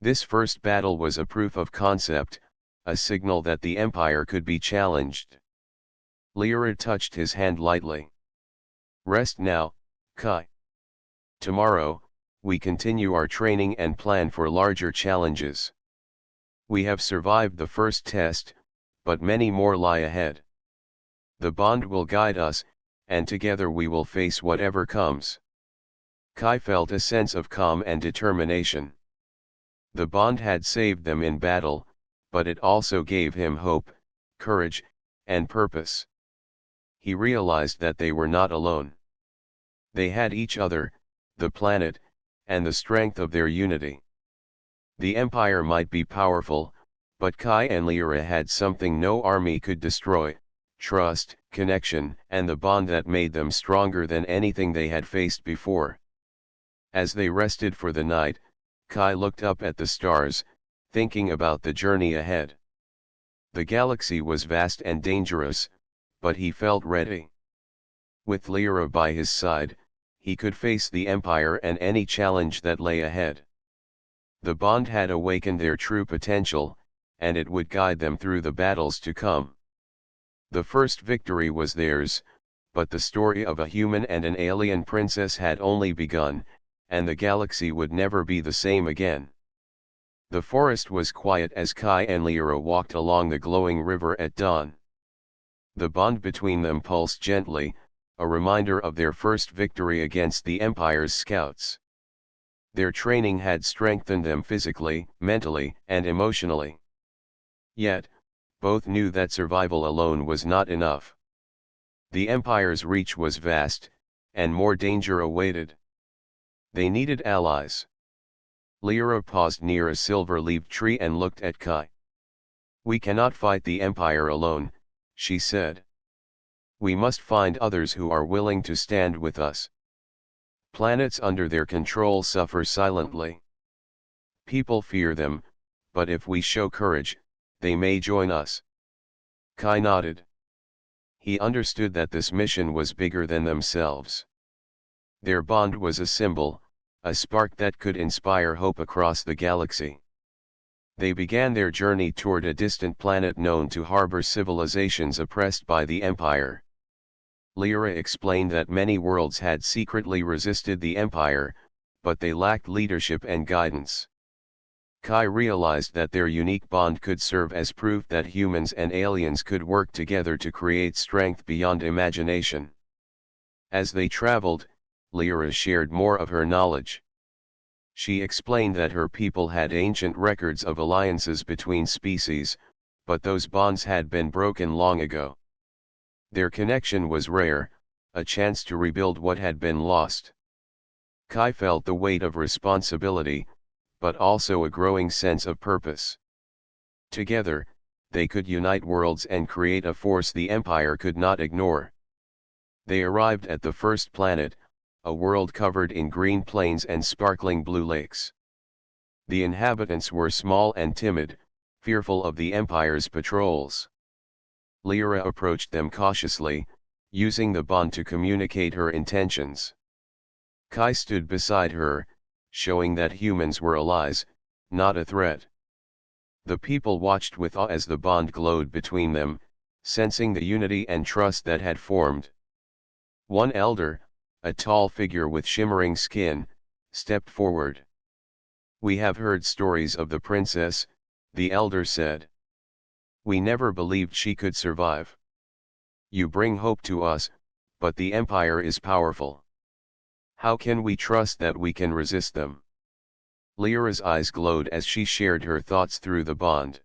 This first battle was a proof of concept, a signal that the Empire could be challenged. Lyra touched his hand lightly. "Rest now, Kai. Tomorrow, we continue our training and plan for larger challenges. We have survived the first test, but many more lie ahead. The bond will guide us, and together we will face whatever comes." Kai felt a sense of calm and determination. The bond had saved them in battle, but it also gave him hope, courage, and purpose. He realized that they were not alone. They had each other, the planet, and the strength of their unity. The Empire might be powerful, but Kai and Lyra had something no army could destroy: trust, connection, and the bond that made them stronger than anything they had faced before. As they rested for the night, Kai looked up at the stars, thinking about the journey ahead. The galaxy was vast and dangerous, but he felt ready. With Lyra by his side, he could face the Empire and any challenge that lay ahead. The bond had awakened their true potential, and it would guide them through the battles to come. The first victory was theirs, but the story of a human and an alien princess had only begun, and the galaxy would never be the same again. The forest was quiet as Kai and Lyra walked along the glowing river at dawn. The bond between them pulsed gently, a reminder of their first victory against the Empire's scouts. Their training had strengthened them physically, mentally, and emotionally. Yet, both knew that survival alone was not enough. The Empire's reach was vast, and more danger awaited. They needed allies. Lyra paused near a silver-leaved tree and looked at Kai. "We cannot fight the Empire alone," she said. "We must find others who are willing to stand with us. Planets under their control suffer silently. People fear them, but if we show courage, they may join us." Kai nodded. He understood that this mission was bigger than themselves. Their bond was a symbol, a spark that could inspire hope across the galaxy. They began their journey toward a distant planet known to harbor civilizations oppressed by the Empire. Lyra explained that many worlds had secretly resisted the Empire, but they lacked leadership and guidance. Kai realized that their unique bond could serve as proof that humans and aliens could work together to create strength beyond imagination. As they traveled, Lyra shared more of her knowledge. She explained that her people had ancient records of alliances between species, but those bonds had been broken long ago. Their connection was rare, a chance to rebuild what had been lost. Kai felt the weight of responsibility, but also a growing sense of purpose. Together, they could unite worlds and create a force the Empire could not ignore. They arrived at the first planet, a world covered in green plains and sparkling blue lakes. The inhabitants were small and timid, fearful of the Empire's patrols. Lyra approached them cautiously, using the bond to communicate her intentions. Kai stood beside her, showing that humans were allies, not a threat. The people watched with awe as the bond glowed between them, sensing the unity and trust that had formed. One elder, a tall figure with shimmering skin, stepped forward. "We have heard stories of the princess," the elder said. "We never believed she could survive. You bring hope to us, but the Empire is powerful. How can we trust that we can resist them?" Lyra's eyes glowed as she shared her thoughts through the bond.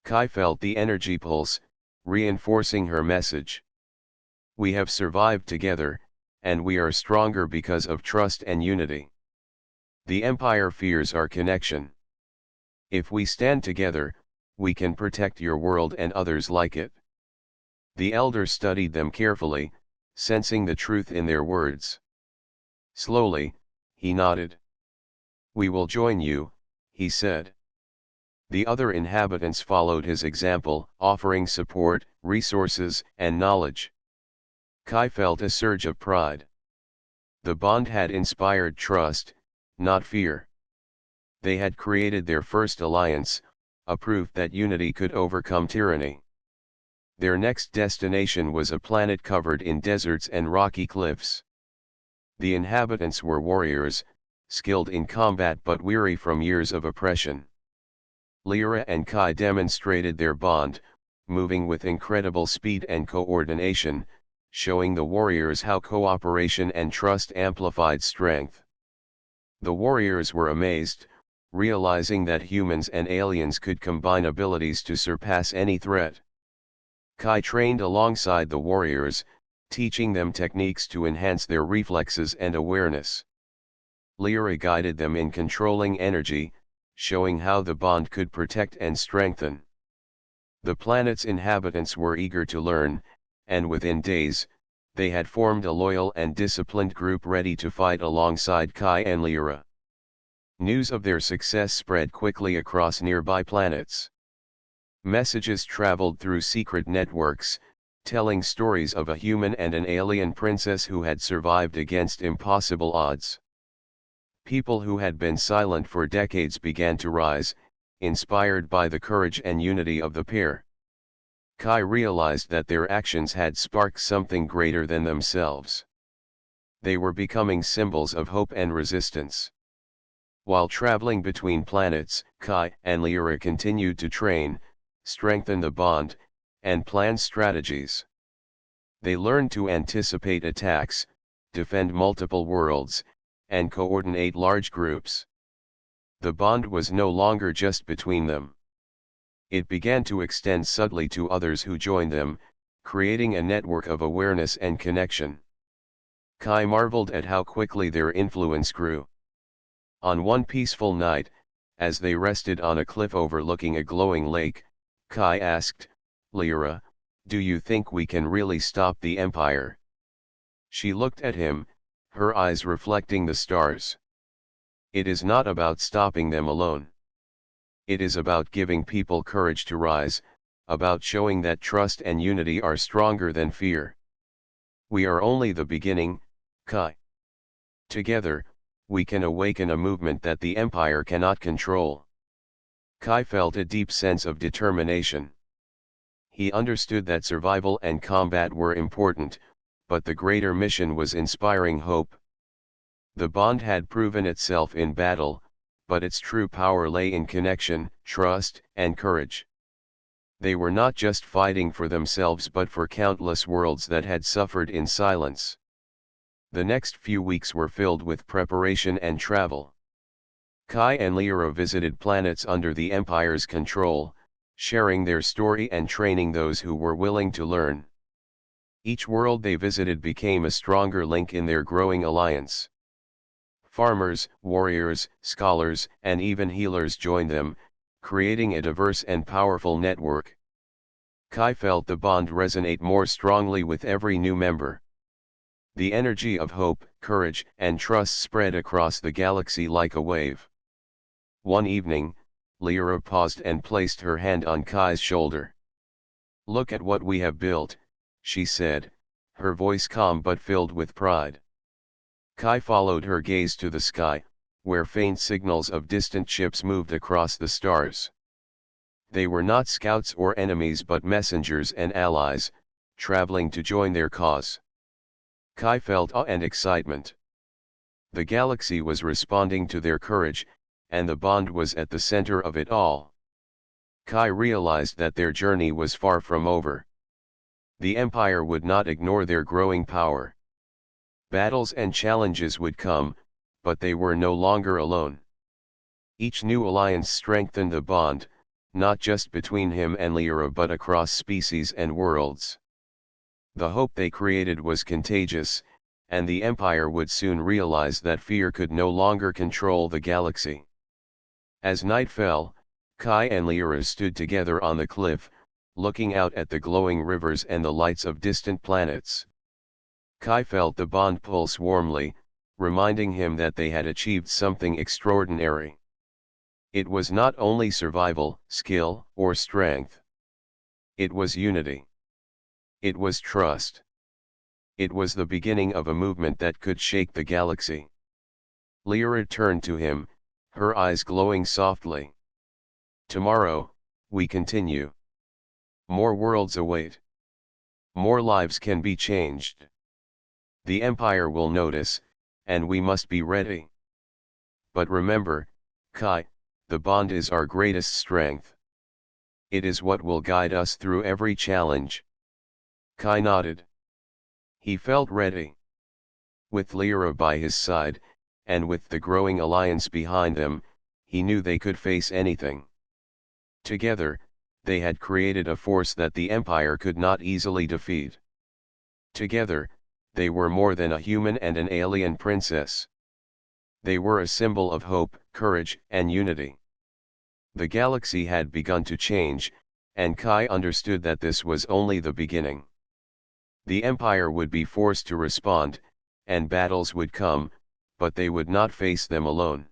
Kai felt the energy pulse, reinforcing her message. "We have survived together, and we are stronger because of trust and unity. The Empire fears our connection. If we stand together, we can protect your world and others like it." The elder studied them carefully, sensing the truth in their words. Slowly, he nodded. "We will join you," he said. The other inhabitants followed his example, offering support, resources, and knowledge. Kai felt a surge of pride. The bond had inspired trust, not fear. They had created their first alliance, a proof that unity could overcome tyranny. Their next destination was a planet covered in deserts and rocky cliffs. The inhabitants were warriors, skilled in combat but weary from years of oppression. Lyra and Kai demonstrated their bond, moving with incredible speed and coordination, showing the warriors how cooperation and trust amplified strength. The warriors were amazed, realizing that humans and aliens could combine abilities to surpass any threat. Kai trained alongside the warriors, teaching them techniques to enhance their reflexes and awareness. Lyra guided them in controlling energy, showing how the bond could protect and strengthen. The planet's inhabitants were eager to learn, and within days, they had formed a loyal and disciplined group ready to fight alongside Kai and Lyra. News of their success spread quickly across nearby planets. Messages traveled through secret networks, telling stories of a human and an alien princess who had survived against impossible odds. People who had been silent for decades began to rise, inspired by the courage and unity of the pair. Kai realized that their actions had sparked something greater than themselves. They were becoming symbols of hope and resistance. While traveling between planets, Kai and Lyra continued to train, strengthen the bond, and plan strategies. They learned to anticipate attacks, defend multiple worlds, and coordinate large groups. The bond was no longer just between them. It began to extend subtly to others who joined them, creating a network of awareness and connection. Kai marveled at how quickly their influence grew. On one peaceful night, as they rested on a cliff overlooking a glowing lake, Kai asked, "Lyra, do you think we can really stop the Empire?" She looked at him, her eyes reflecting the stars. "It is not about stopping them alone. It is about giving people courage to rise, about showing that trust and unity are stronger than fear. We are only the beginning, Kai. Together, we can awaken a movement that the Empire cannot control." Kai felt a deep sense of determination. He understood that survival and combat were important, but the greater mission was inspiring hope. The bond had proven itself in battle, but its true power lay in connection, trust, and courage. They were not just fighting for themselves but for countless worlds that had suffered in silence. The next few weeks were filled with preparation and travel. Kai and Lyra visited planets under the Empire's control, sharing their story and training those who were willing to learn. Each world they visited became a stronger link in their growing alliance. Farmers, warriors, scholars, and even healers joined them, creating a diverse and powerful network. Kai felt the bond resonate more strongly with every new member. The energy of hope, courage, and trust spread across the galaxy like a wave. One evening, Lyra paused and placed her hand on Kai's shoulder. "Look at what we have built," she said, her voice calm but filled with pride. Kai followed her gaze to the sky, where faint signals of distant ships moved across the stars. They were not scouts or enemies but messengers and allies, traveling to join their cause. Kai felt awe and excitement. The galaxy was responding to their courage, and the bond was at the center of it all. Kai realized that their journey was far from over. The Empire would not ignore their growing power. Battles and challenges would come, but they were no longer alone. Each new alliance strengthened the bond, not just between him and Lyra but across species and worlds. The hope they created was contagious, and the Empire would soon realize that fear could no longer control the galaxy. As night fell, Kai and Lyra stood together on the cliff, looking out at the glowing rivers and the lights of distant planets. Kai felt the bond pulse warmly, reminding him that they had achieved something extraordinary. It was not only survival, skill, or strength. It was unity. It was trust. It was the beginning of a movement that could shake the galaxy. Lyra turned to him, her eyes glowing softly. "Tomorrow, we continue. More worlds await. More lives can be changed. The Empire will notice, and we must be ready. But remember, Kai, the bond is our greatest strength. It is what will guide us through every challenge." Kai nodded. He felt ready. With Lyra by his side, and with the growing alliance behind them, he knew they could face anything. Together, they had created a force that the Empire could not easily defeat. Together, they were more than a human and an alien princess. They were a symbol of hope, courage, and unity. The galaxy had begun to change, and Kai understood that this was only the beginning. The Empire would be forced to respond, and battles would come, but they would not face them alone.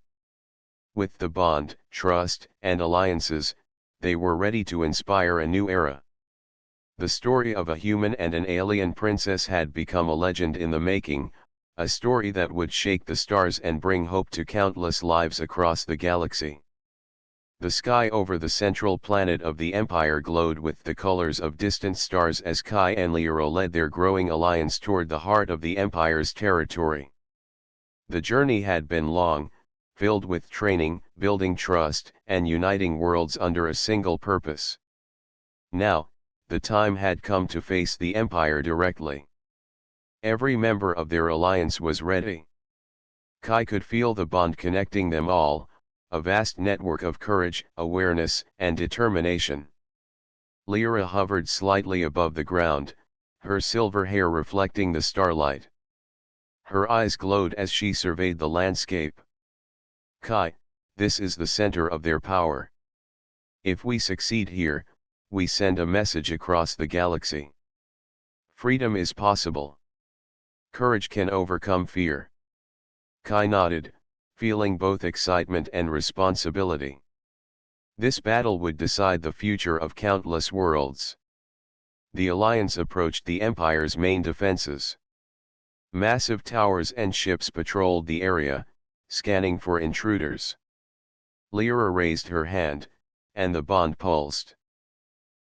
With the bond, trust, and alliances, they were ready to inspire a new era. The story of a human and an alien princess had become a legend in the making, a story that would shake the stars and bring hope to countless lives across the galaxy. The sky over the central planet of the Empire glowed with the colors of distant stars as Kai and Lyra led their growing alliance toward the heart of the Empire's territory. The journey had been long, filled with training, building trust, and uniting worlds under a single purpose. Now, the time had come to face the Empire directly. Every member of their alliance was ready. Kai could feel the bond connecting them all, a vast network of courage, awareness, and determination. Lyra hovered slightly above the ground, her silver hair reflecting the starlight. Her eyes glowed as she surveyed the landscape. "Kai, this is the center of their power. If we succeed here, we send a message across the galaxy. Freedom is possible. Courage can overcome fear." Kai nodded, feeling both excitement and responsibility. This battle would decide the future of countless worlds. The Alliance approached the Empire's main defenses. Massive towers and ships patrolled the area, scanning for intruders. Lyra raised her hand, and the bond pulsed.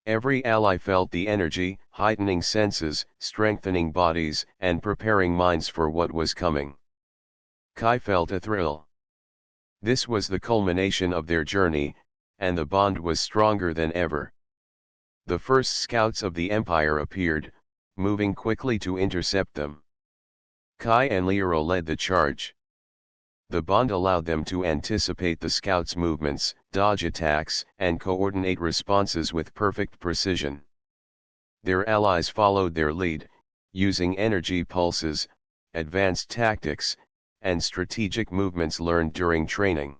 Every ally felt the energy, heightening senses, strengthening bodies, and preparing minds for what was coming. Kai felt a thrill. This was the culmination of their journey, and the bond was stronger than ever. The first scouts of the Empire appeared, moving quickly to intercept them. Kai and Lyra led the charge. The bond allowed them to anticipate the scouts' movements, dodge attacks, and coordinate responses with perfect precision. Their allies followed their lead, using energy pulses, advanced tactics, and strategic movements learned during training.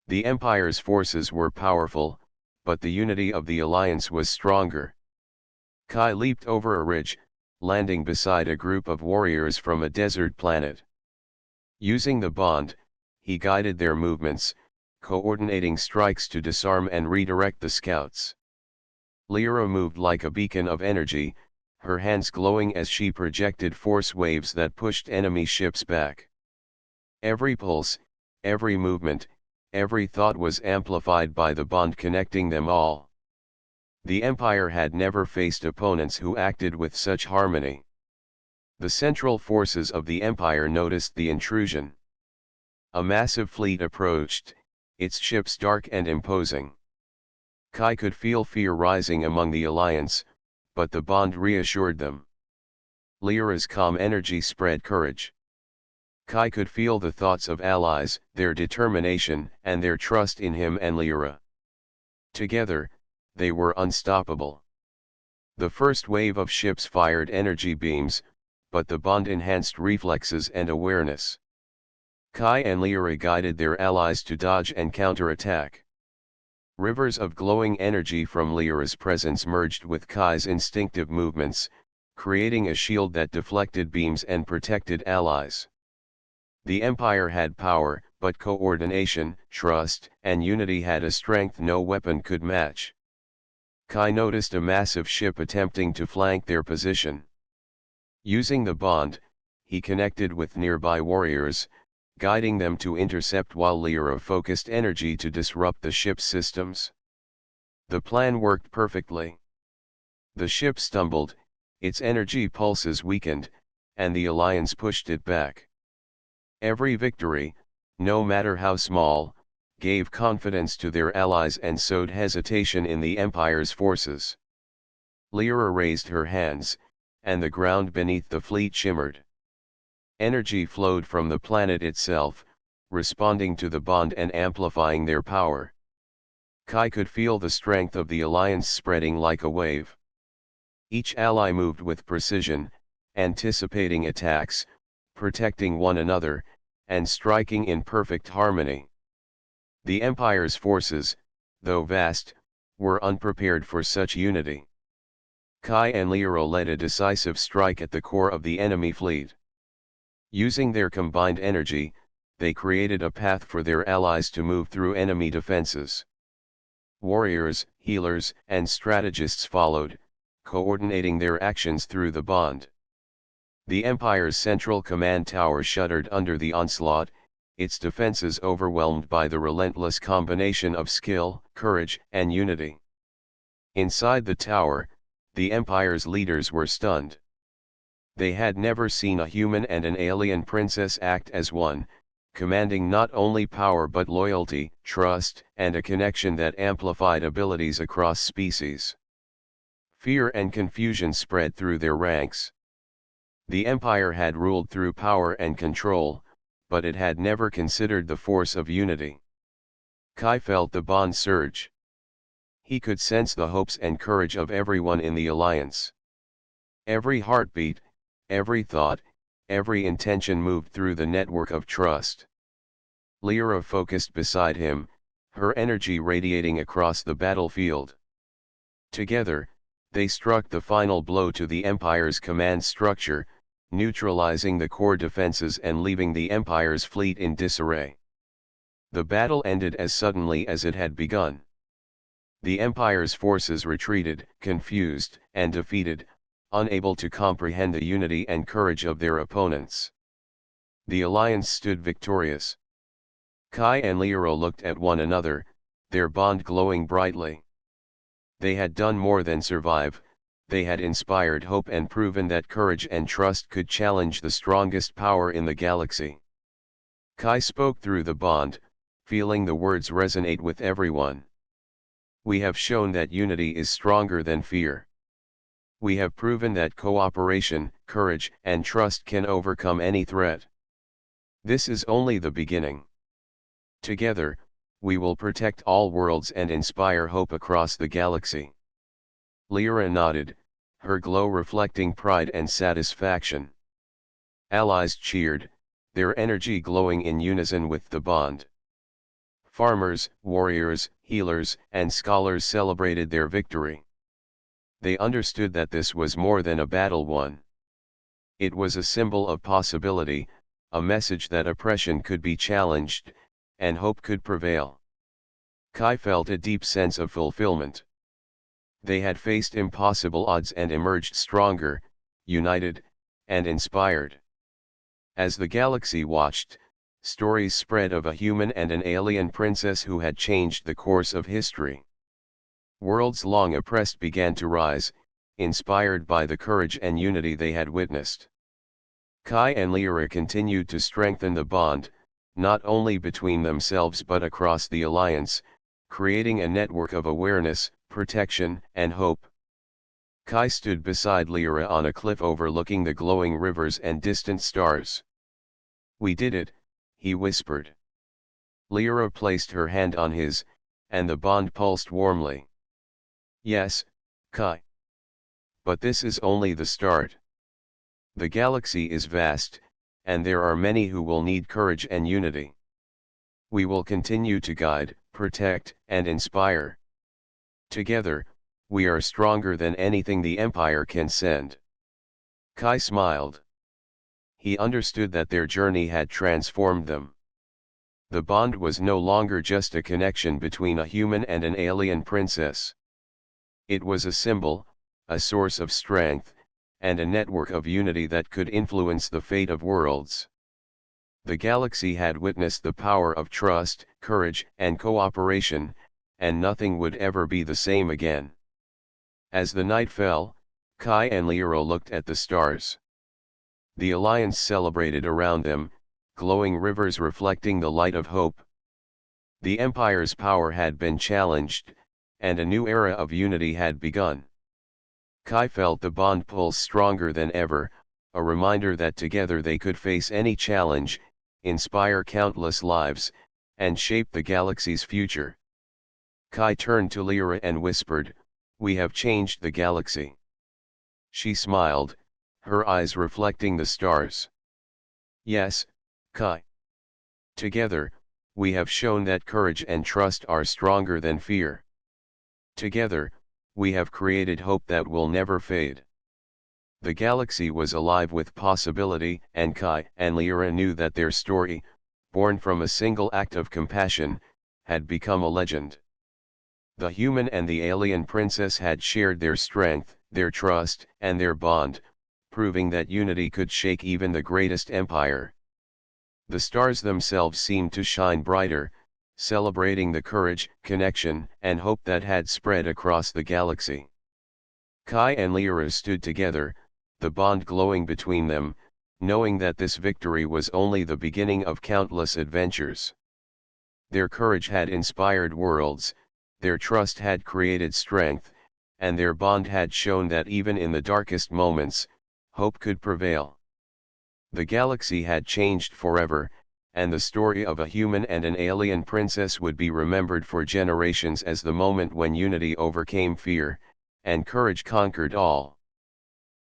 The Empire's forces were powerful, but the unity of the alliance was stronger. Kai leaped over a ridge, landing beside a group of warriors from a desert planet. Using the bond, he guided their movements, coordinating strikes to disarm and redirect the scouts. Lyra moved like a beacon of energy, her hands glowing as she projected force waves that pushed enemy ships back. Every pulse, every movement, every thought was amplified by the bond connecting them all. The Empire had never faced opponents who acted with such harmony. The central forces of the Empire noticed the intrusion. A massive fleet approached, its ships dark and imposing. Kai could feel fear rising among the alliance, but the bond reassured them. Lyra's calm energy spread courage. Kai could feel the thoughts of allies, their determination, and their trust in him and Lyra. Together, they were unstoppable. The first wave of ships fired energy beams, but the bond enhanced reflexes and awareness. Kai and Lyra guided their allies to dodge and counterattack. Rivers of glowing energy from Lyra's presence merged with Kai's instinctive movements, creating a shield that deflected beams and protected allies. The Empire had power, but coordination, trust, and unity had a strength no weapon could match. Kai noticed a massive ship attempting to flank their position. Using the bond, he connected with nearby warriors, guiding them to intercept while Lyra focused energy to disrupt the ship's systems. The plan worked perfectly. The ship stumbled, its energy pulses weakened, and the alliance pushed it back. Every victory, no matter how small, gave confidence to their allies and sowed hesitation in the Empire's forces. Lyra raised her hands, and the ground beneath the fleet shimmered. Energy flowed from the planet itself, responding to the bond and amplifying their power. Kai could feel the strength of the alliance spreading like a wave. Each ally moved with precision, anticipating attacks, protecting one another, and striking in perfect harmony. The Empire's forces, though vast, were unprepared for such unity. Kai and Lyra led a decisive strike at the core of the enemy fleet. Using their combined energy, they created a path for their allies to move through enemy defenses. Warriors, healers, and strategists followed, coordinating their actions through the bond. The Empire's central command tower shuddered under the onslaught, its defenses overwhelmed by the relentless combination of skill, courage, and unity. Inside the tower, the Empire's leaders were stunned. They had never seen a human and an alien princess act as one, commanding not only power but loyalty, trust, and a connection that amplified abilities across species. Fear and confusion spread through their ranks. The Empire had ruled through power and control, but it had never considered the force of unity. Kai felt the bond surge. He could sense the hopes and courage of everyone in the alliance. Every heartbeat, every thought, every intention moved through the network of trust. Lyra focused beside him, her energy radiating across the battlefield. Together, they struck the final blow to the Empire's command structure, neutralizing the core defenses and leaving the Empire's fleet in disarray. The battle ended as suddenly as it had begun. The Empire's forces retreated, confused, and defeated, unable to comprehend the unity and courage of their opponents. The alliance stood victorious. Kai and Lyra looked at one another, their bond glowing brightly. They had done more than survive, they had inspired hope and proven that courage and trust could challenge the strongest power in the galaxy. Kai spoke through the bond, feeling the words resonate with everyone. We have shown that unity is stronger than fear. We have proven that cooperation, courage, and trust can overcome any threat. This is only the beginning. Together, we will protect all worlds and inspire hope across the galaxy. Lyra nodded, her glow reflecting pride and satisfaction. Allies cheered, their energy glowing in unison with the bond. Farmers, warriors, healers, and scholars celebrated their victory. They understood that this was more than a battle won. It was a symbol of possibility, a message that oppression could be challenged, and hope could prevail. Kai felt a deep sense of fulfillment. They had faced impossible odds and emerged stronger, united, and inspired. As the galaxy watched, stories spread of a human and an alien princess who had changed the course of history. Worlds long oppressed began to rise, inspired by the courage and unity they had witnessed. Kai and Lyra continued to strengthen the bond, not only between themselves but across the alliance, creating a network of awareness, protection, and hope. Kai stood beside Lyra on a cliff overlooking the glowing rivers and distant stars. "We did it," he whispered. Lyra placed her hand on his, and the bond pulsed warmly. "Yes, Kai. But this is only the start. The galaxy is vast, and there are many who will need courage and unity. We will continue to guide, protect, and inspire. Together, we are stronger than anything the Empire can send." Kai smiled. He understood that their journey had transformed them. The bond was no longer just a connection between a human and an alien princess. It was a symbol, a source of strength, and a network of unity that could influence the fate of worlds. The galaxy had witnessed the power of trust, courage, and cooperation, and nothing would ever be the same again. As the night fell, Kai and Lyra looked at the stars. The alliance celebrated around them, glowing rivers reflecting the light of hope. The Empire's power had been challenged, and a new era of unity had begun. Kai felt the bond pulse stronger than ever, a reminder that together they could face any challenge, inspire countless lives, and shape the galaxy's future. Kai turned to Lyra and whispered, "We have changed the galaxy." She smiled, her eyes reflecting the stars. "Yes, Kai. Together, we have shown that courage and trust are stronger than fear. Together, we have created hope that will never fade." The galaxy was alive with possibility, and Kai and Lyra knew that their story, born from a single act of compassion, had become a legend. The human and the alien princess had shared their strength, their trust, and their bond, proving that unity could shake even the greatest empire. The stars themselves seemed to shine brighter, celebrating the courage, connection, and hope that had spread across the galaxy. Kai and Lyra stood together, the bond glowing between them, knowing that this victory was only the beginning of countless adventures. Their courage had inspired worlds, their trust had created strength, and their bond had shown that even in the darkest moments, hope could prevail. The galaxy had changed forever, and the story of a human and an alien princess would be remembered for generations as the moment when unity overcame fear, and courage conquered all.